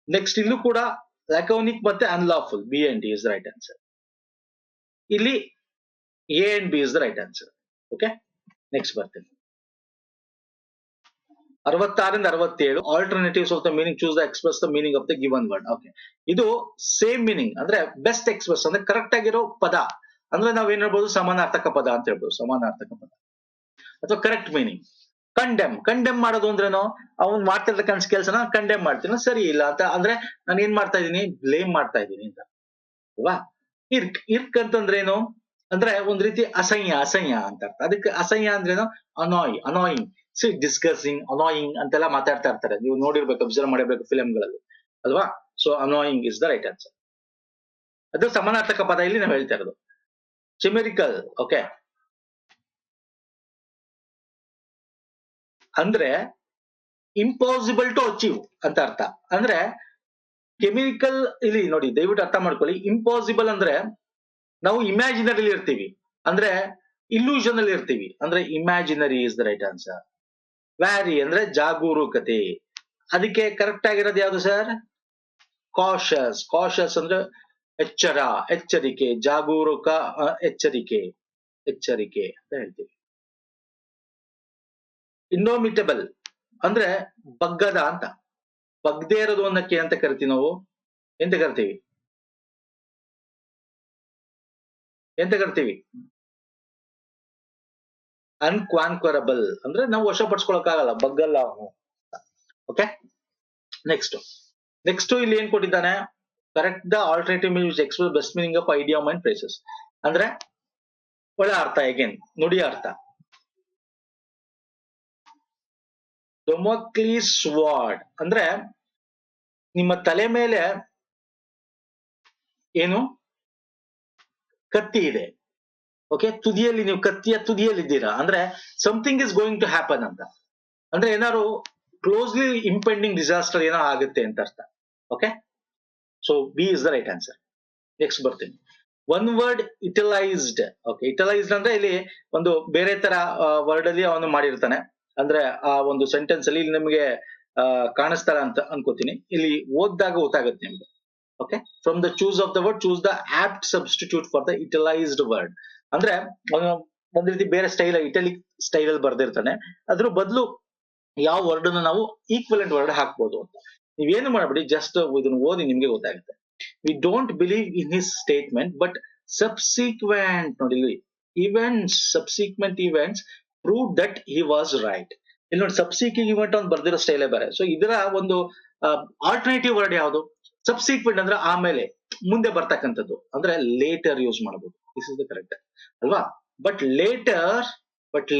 ನೆಕ್ಸ್ಟ್ ಇಲ್ಲೂ ಕೂಡ ಲ್ಯಾಕೋನಿಕ್ ಮತ್ತೆ unlawful. B and D is right answer. ಇಲ್ಲಿ A and B is the right answer. Okay, next ಬರ್ತೇನೆ. 66 67 alternatives of the meaning, choose the express the meaning of the given word. Okay, ಇದು same meaning ಅಂದ್ರೆ best express ಅಂದ್ರೆ correct ಆಗಿರೋ ಪದ. ಅಂದ್ರೆ ನಾವ್ ಏನ್ ಹೇಳ್ಬೋದು, ಸಮಾನಾರ್ಥಕ ಪದ ಅಂತ ಹೇಳ್ಬೋದು. ಸಮಾನಾರ್ಥಕ ಪದ ಅಥವಾ ಕರೆಕ್ಟ್ ಮೀನಿಂಗ್. ಕಂಡೆಮ್ ಮಾಡೋದು ಅಂದ್ರೇನು, ಅವ್ನ್ ಮಾಡ್ತಿರ್ತಕ್ಕಂಥ ಕೆಲ್ಸನ ಕಂಡೆಮ್ ಮಾಡ್ತೀನಿ, ಸರಿ ಇಲ್ಲ ಅಂತ. ಅಂದ್ರೆ ನಾನು ಏನ್ ಮಾಡ್ತಾ ಇದೀನಿ, ಬ್ಲೇಮ್ ಮಾಡ್ತಾ ಇದ್ದೀನಿ ಅಂತ ಅಲ್ವಾ. ಇರ್ಕ್ ಅಂತಂದ್ರೇನು ಅಂದ್ರೆ ಒಂದ್ ರೀತಿ ಅಸಹ್ಯ ಅಂತ ಅರ್ಥ. ಅದಕ್ಕೆ ಅಸಹ್ಯ ಅಂದ್ರೇನು, ಅನಾಯಿಂಗ್, ಡಿಸ್ಕಸಿಂಗ್, ಅನಾಯಿಂಗ್ ಅಂತೆಲ್ಲ ಮಾತಾಡ್ತಾ ಇರ್ತಾರೆ. ನೀವು ನೋಡಿರ್ಬೇಕು, ಅಬ್ಸರ್ವ್ ಮಾಡಿರ್ಬೇಕು ಫಿಲಂಗಳಲ್ಲಿ ಅಲ್ವಾ. So annoying is the right answer. ಅದು ಸಮಾನಾರ್ಥಕ ಪದ ಇಲ್ಲಿ ನಾವು ಹೇಳ್ತಾ ಇರೋದು. ಚಿಮೆರಿಕಲ್. ಓಕೆ, ಅಂದ್ರೆ ಇಂಪಾಸಿಬಲ್ ಟು ಅಚೀವ್ ಅಂತ ಅರ್ಥ. ಅಂದ್ರೆ ಕೆಮಿಕಲ್ ಇಲ್ಲಿ ನೋಡಿ, ದಯವಿಟ್ಟು ಅರ್ಥ ಮಾಡ್ಕೊಳ್ಳಿ. ಇಂಪಾಸಿಬಲ್ ಅಂದ್ರೆ ನಾವು ಇಮ್ಯಾಜಿನರಿ ಇರ್ತೀವಿ, ಅಂದ್ರೆ ಇಲ್ಯೂಷನ್ ಅಲ್ಲಿ ಇರ್ತೀವಿ. ಅಂದ್ರೆ imaginary is the right answer. Wary ಅಂದ್ರೆ ಜಾಗರೂಕತೆ. ಅದಕ್ಕೆ ಕರೆಕ್ಟ್ ಆಗಿರೋದು ಯಾವುದು ಸರ್? ಕಾಶಸ್ ಅಂದ್ರೆ ಎಚ್ಚರ, ಎಚ್ಚರಿಕೆ, ಜಾಗರೂಕ, ಎಚ್ಚರಿಕೆ ಅಂತ ಹೇಳ್ತೀವಿ. ಇಂಡೋಮಿಟಬಲ್ ಅಂದ್ರೆ ಬಗ್ಗದ ಅಂತ, ಬಗ್ದೇ ಇರೋದು ಅನ್ನಕ್ಕೆ ಅಂತ ಕರಿತೀವಿ ನಾವು. ಎಂತ ಕರಿತೀವಿ? ಅನ್ಕ್ವಾನ್ಕ್ವರಬಲ್ ಅಂದ್ರೆ ನಾವು ವಶಪಡಿಸ್ಕೊಳಕ್ಕಾಗಲ್ಲ, ಬಗ್ಗಲ್ಲ ಅವನು. ಓಕೆ, ನೆಕ್ಸ್ಟ್ ಇಲ್ಲಿ ಏನ್ ಕೊಟ್ಟಿದ್ದಾನೆ? Correct the alternative meaning which express best meaning of idiom and phrases. ಅಂದ್ರೆ ಒಳ್ಳೆ ಅರ್ಥ, ಎಗೇನ್ ನುಡಿ ಅರ್ಥ. ಡೊಮೋಕ್ಲೀಸ್ ಸ್ವಾರ್ಡ್ ಅಂದ್ರೆ ನಿಮ್ಮ ತಲೆ ಮೇಲೆ ಏನು ಕತ್ತಿ ಇದೆ. ಓಕೆ, ತುದಿಯಲ್ಲಿ, ನೀವು ಕತ್ತಿಯ ತುದಿಯಲ್ಲಿದ್ದೀರಾ ಅಂದ್ರೆ something is going to happen ಅಂತ, ಅಂದ್ರೆ ಏನಾದ್ರು ಕ್ಲೋಸ್ಲಿ ಇಂಪೆಂಡಿಂಗ್ ಡಿಸಾಸ್ಟರ್ ಏನೋ ಆಗುತ್ತೆ ಅಂತ ಅರ್ಥ. Okay, so B is the right answer. Next ಬರ್ತೀನಿ. One word italicised. Okay, italicised ಅಂದ್ರೆ ಇಲ್ಲಿ ಒಂದು ಬೇರೆ ತರ ವರ್ಡ್ ಅಲ್ಲಿ ಅವನು ಮಾಡಿರ್ತಾನೆ. ಅಂದ್ರೆ ಆ ಒಂದು ಸೆಂಟೆನ್ಸ್ ಅಲ್ಲಿ ಇಲ್ಲಿ ನಿಮಗೆ ಕಾಣಿಸ್ತಾರ ಅಂತ ಅನ್ಕೋತೀನಿ. ಇಲ್ಲಿ ಓದಿದಾಗ ಗೊತ್ತಾಗುತ್ತೆ ನಿಮ್ಗೆ. Okay, from the choose of the word choose the apt substitute for the italicised word. ಅಂದ್ರೆ ಒಂದ್ ರೀತಿ ಬೇರೆ ಸ್ಟೈಲ್, ಇಟಲಿಕ್ ಸ್ಟೈಲ್ ಅಲ್ಲಿ ಬರ್ದಿರ್ತಾನೆ, ಅದ್ರ ಬದಲು ಯಾವ ವರ್ಡ್ ಅನ್ನು ನಾವು ಈಕ್ವಲೆಂಟ್ ವರ್ಡ್ ಹಾಕ್ಬೋದು ಅಂತ. ನೀವೇನು ಮಾಡ್ಬಿಡಿ, ಜಸ್ಟ್ ಇದನ್ನ ಓದಿ ನಿಮ್ಗೆ ಗೊತ್ತಾಗುತ್ತೆ. We don't believe in his statement but subsequent, ನೋಡಿ subsequent events prove that he was right. ಇಲ್ಲಿ ನೋಡಿ, ಸಬ್ಸಿಕ್ವೆಂಟ್ ಇವೆಂಟ್ ಅಂತ ಬರ್ದಿರೋ ಸ್ಟೈಲೇ ಬೇರೆ. ಸೊ ಇದರ ಒಂದು ಆಲ್ಟರ್ನೇಟಿವ್ ವರ್ಡ್ ಯಾವುದು? ಸಬ್ಸಿಕ್ವೆಂಟ್ ಅಂದ್ರೆ ಆಮೇಲೆ, ಮುಂದೆ ಬರ್ತಕ್ಕಂಥದ್ದು, ಅಂದ್ರೆ ಲೇಟರ್ ಯೂಸ್ ಮಾಡಬಹುದು. ದಿಸ್ ಇಸ್ ದ ಕರೆಕ್ಟ್ ಅಲ್ವಾ? But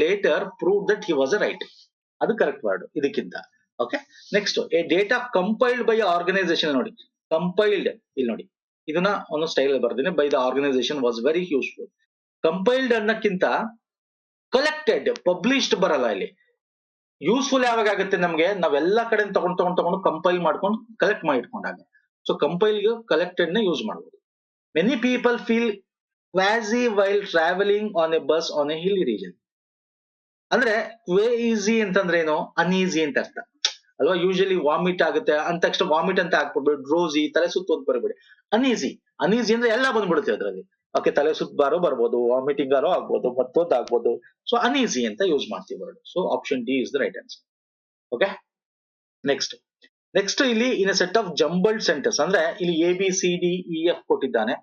later prove that he was right, ಅದು ಕರೆಕ್ಟ್ ವರ್ಡ್ ಇದಕ್ಕಿಂತ. Okay, next a data compiled by organisation. ನೋಡಿ ಕಂಪೈಲ್ಡ್, ಇಲ್ಲಿ ನೋಡಿ ಇದನ್ನ ಒಂದು ಸ್ಟೈಲ್ ಬರ್ತೀನಿ, by the organisation was very useful. Compiled ಅನ್ನಕ್ಕಿಂತ ಕಲೆಕ್ಟೆಡ್, ಪಬ್ಲಿಷ್ಡ್ ಬರಲ್ಲ ಇಲ್ಲಿ. ಯೂಸ್ಫುಲ್ ಯಾವಾಗ ಆಗುತ್ತೆ ನಮ್ಗೆ? ನಾವೆಲ್ಲಾ ಕಡೆ ತಗೊಂಡು ಕಂಪೈಲ್ ಮಾಡ್ಕೊಂಡು ಕಲೆಕ್ಟ್ ಮಾಡಿ ಇಟ್ಕೊಂಡಾಗ. ಸೊ ಕಂಪೈಲ್ಗೆ ಕಲೆಕ್ಟೆಡ್ ನ ಯೂಸ್ ಮಾಡಬಹುದು. Many people feel quasi while travelling on A bus on A hill region. ಅಂದ್ರೆ ಕ್ವೇಸಿ ಅಂತಂದ್ರೆ ಏನು? ಅನ್ಈಸಿ ಅಂತ ಅರ್ಥ ಅಲ್ವಾ? ಯೂಶಲಿ ವಾಮಿಟ್ ಆಗುತ್ತೆ ಅಂತ ತಕ್ಷಣ ವಾಮಿಟ್ ಅಂತ ಹಾಕ್ಬಿಡ್ಬೇಡಿ, ಡ್ರೋಸಿ, ತಲೆ ಸುತ್ತು ಅಂತ ಬರಬೇಡಿ. ಅನ್ಈಸಿ ಅಂದ್ರೆ ಎಲ್ಲ ಬಂದ್ಬಿಡುತ್ತೆ ಅದರಲ್ಲಿ. ಓಕೆ, ತಲೆ ಸುತ್ತ ಬರ್ಬೋದು, ವಾಮಿಟಿಂಗ್ ಆಗ್ಬೋದು, ಮತ್ತೊಂದು ಆಗ್ಬೋದು. ಸೊ ಅನ್ಈಸಿ ಅಂತ ಯೂಸ್ ಮಾಡ್ತೀವಿ word. So option D is the right answer. Okay, next ಇಲ್ಲಿ in a set of jumbled sentence, ಅಂದ್ರೆ ಇಲ್ಲಿ ABCDEF ಕೊಟ್ಟಿದ್ದಾನೆ.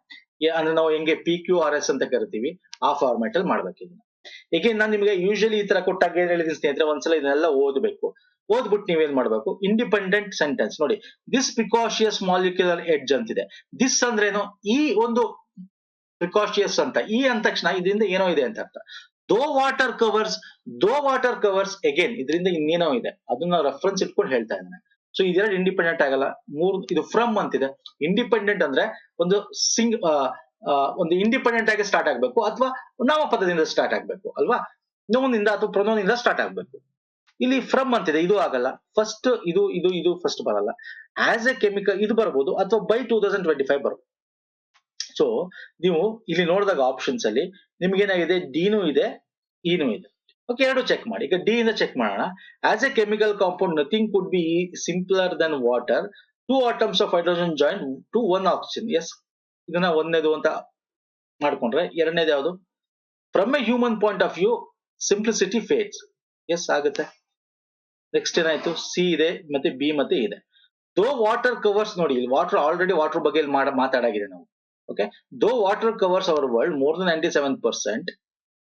ಅಂದ್ರೆ ನಾವು ಹೆಂಗೆ PQRS ಅಂತ ಕರಿತೀವಿ, ಆ ಫಾರ್ಮ್ಯಾಟ್ ಅಲ್ಲಿ ಮಾಡ್ಬೇಕು ಇದನ್ನ. ಏಕೆ ನಾನು ನಿಮಗೆ ಯೂಶಲಿ ಈ ತರ ಕೊಟ್ಟಾಗ ಏನ್ ಹೇಳಿದೀನಿ ಸ್ನೇಹಿತರೆ, ಒಂದ್ಸಲ ಇದನ್ನೆಲ್ಲ ಓದ್ಬೇಕು. ಓದ್ಬಿಟ್ಟು ನೀವೇನ್ ಮಾಡ್ಬೇಕು? ಇಂಡಿಪೆಂಡೆಂಟ್ ಸೆಂಟೆನ್ಸ್ ನೋಡಿ, ದಿಸ್ ಪ್ರಿಕಾಷಿಯಸ್ ಮಾಲಿಕ್ಯುಲರ್ ಎಡ್ಜ್ ಅಂತಿದೆ. ದಿಸ್ ಅಂದ್ರೇನು? ಈ ಒಂದು ಪ್ರಿಕಾಷಿಯಸ್ ಅಂತ, ಈ ಅಂದ ತಕ್ಷಣ ಇದರಿಂದ ಏನೋ ಇದೆ ಅಂತ ಅರ್ಥ. ದೋ ವಾಟರ್ ಕವರ್ಸ್ ಅಗೇನ್ ಇದರಿಂದ ಇನ್ನೇನೋ ಇದೆ, ಅದನ್ನ ರೆಫರೆನ್ಸ್ ಇಟ್ಕೊಂಡು ಹೇಳ್ತಾ ಇದ್ದಾನೆ. ಸೊ ಇದೆರಡು ಇಂಡಿಪೆಂಡೆಂಟ್ ಆಗಲ್ಲ. ಇದು ಫ್ರಮ್ ಅಂತಿದೆ. ಇಂಡಿಪೆಂಡೆಂಟ್ ಅಂದ್ರೆ ಒಂದು ಒಂದು ಇಂಡಿಪೆಂಡೆಂಟ್ ಆಗಿ ಸ್ಟಾರ್ಟ್ ಆಗ್ಬೇಕು, ಅಥವಾ ನಾಮಪದದಿಂದ ಸ್ಟಾರ್ಟ್ ಆಗ್ಬೇಕು ಅಲ್ವಾ? ನೋನಿಂದ ಅಥವಾ ಪ್ರೊನೌನಿಂದ ಸ್ಟಾರ್ಟ್ ಆಗ್ಬೇಕು. ಇಲ್ಲಿ ಫ್ರಮ್ ಅಂತಿದೆ, ಇದು ಆಗಲ್ಲ. ಫಸ್ಟ್ ಇದು ಫಸ್ಟ್ ಬರಲ್ಲ. ಆಸ್ ಎ ಕೆಮಿಕಲ್ ಇದು ಬರ್ಬೋದು, ಅಥವಾ ಬೈ 2025 ಬರ್ಬೋದು. ಸೊ ನೀವು ಇಲ್ಲಿ ನೋಡಿದಾಗ ಆಪ್ಷನ್ಸ್ ಅಲ್ಲಿ ನಿಮ್ಗೆ ಏನಾಗಿದೆ? ಡಿನೂ ಇದೆ, ಇನೂ ಇದೆ. ಓಕೆ, ಎರಡು ಚೆಕ್ ಮಾಡಿ. ಈಗ ಡಿ ಇಂದ ಚೆಕ್ ಮಾಡೋಣ. As a chemical compound nothing could be simpler than water. 2 atoms of hydrogen joined to 1 oxygen. Yes, ಇದನ್ನ ಒಂದನೇದು ಅಂತ ಮಾಡ್ಕೊಂಡ್ರೆ. ಎರಡನೇದು ಯಾವುದು? From a human point of view simplicity fades. Yes ಆಗುತ್ತೆ. ನೆಕ್ಸ್ಟ್ ಏನಾಯ್ತು? ಸಿ ಇದೆ, ಮತ್ತೆ ಬಿ ಮತ್ತೆ ಇದೆ. ದೋ ವಾಟರ್ ಕವರ್ಸ್, ನೋಡಿ ಇಲ್ಲಿ ವಾಟರ್ ಆಲ್ರೆಡಿ ವಾಟರ್ ಬಗ್ಗೆ ಮಾತಾಡಾಗಿದೆ ನಾವು. ಓಕೆ, ದೋ water covers hour world more than 97%.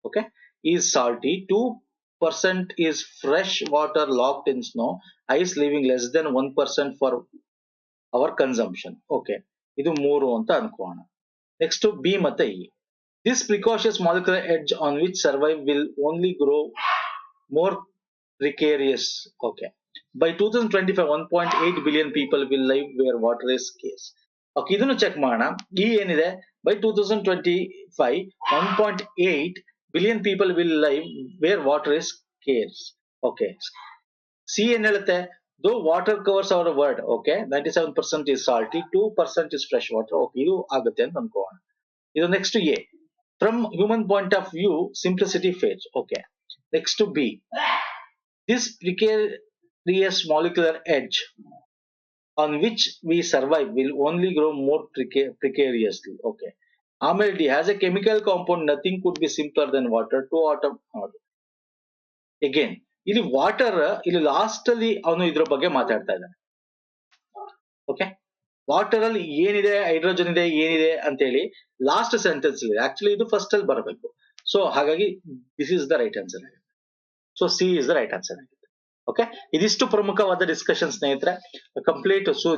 Okay, is salty. 2% is fresh water locked in snow, ice leaving less than 1% for our consumption. Okay, ಇದು 3 ಅಂತ ಅನ್ಕೋಣ. ನೆಕ್ಸ್ಟ್ ಬಿ ಮತ್ತೆ E. This precocious molecular edge on which survive will only grow more precarious. Okay, by 2025 1.8 billion people will live where water is scarce. Okay, ಇದನ್ನು check ಮಾಡೋಣ. E ಏನಿದೆ? by 2025 1.8 billion people will live where water is scarce. Okay, C ಏನ್ ಹೇಳುತ್ತೆ? though water covers our world. Okay, 97% is salty, 2% is fresh water. Okay, ಇದು ಆಗುತ್ತೆ ಅಂತ ಅನ್ಕೋಣ. ಇದು next A. From human point of view simplicity fades. Okay, next B. This precarious molecular edge on which we survive will only grow more precariously. Okay. ಆಮೇಲೆ D has a chemical compound nothing could be simpler than water to atom. Again ಇಲ್ಲಿ water ಇಲ್ಲಿ last ಅಲ್ಲಿ ಅವನು ಇದ್ರ ಬಗ್ಗೆ ಮಾತಾಡ್ತಾ ಇದ್ದಾನೆ. Okay, water ಅಲ್ಲಿ ಏನಿದೆ, ಹೈಡ್ರೋಜನ್ ಇದೆ, ಏನಿದೆ ಅಂತ ಹೇಳಿ ಲಾಸ್ಟ್ ಸೆಂಟೆನ್ಸ್ ಇದೆ. ಆಕ್ಚುಲಿ ಇದು ಫಸ್ಟ್ ಅಲ್ಲಿ ಬರಬೇಕು. ಸೊ ಹಾಗಾಗಿ this is the right answer ಆಗಿದೆ. So C is the right answer ಆಗಿದೆ. ಓಕೆ, ಇದಿಷ್ಟು ಪ್ರಮುಖವಾದ ಡಿಸ್ಕಷನ್ ಸ್ನೇಹಿತರೆ. ಕಂಪ್ಲೀಟ್. ಸೊ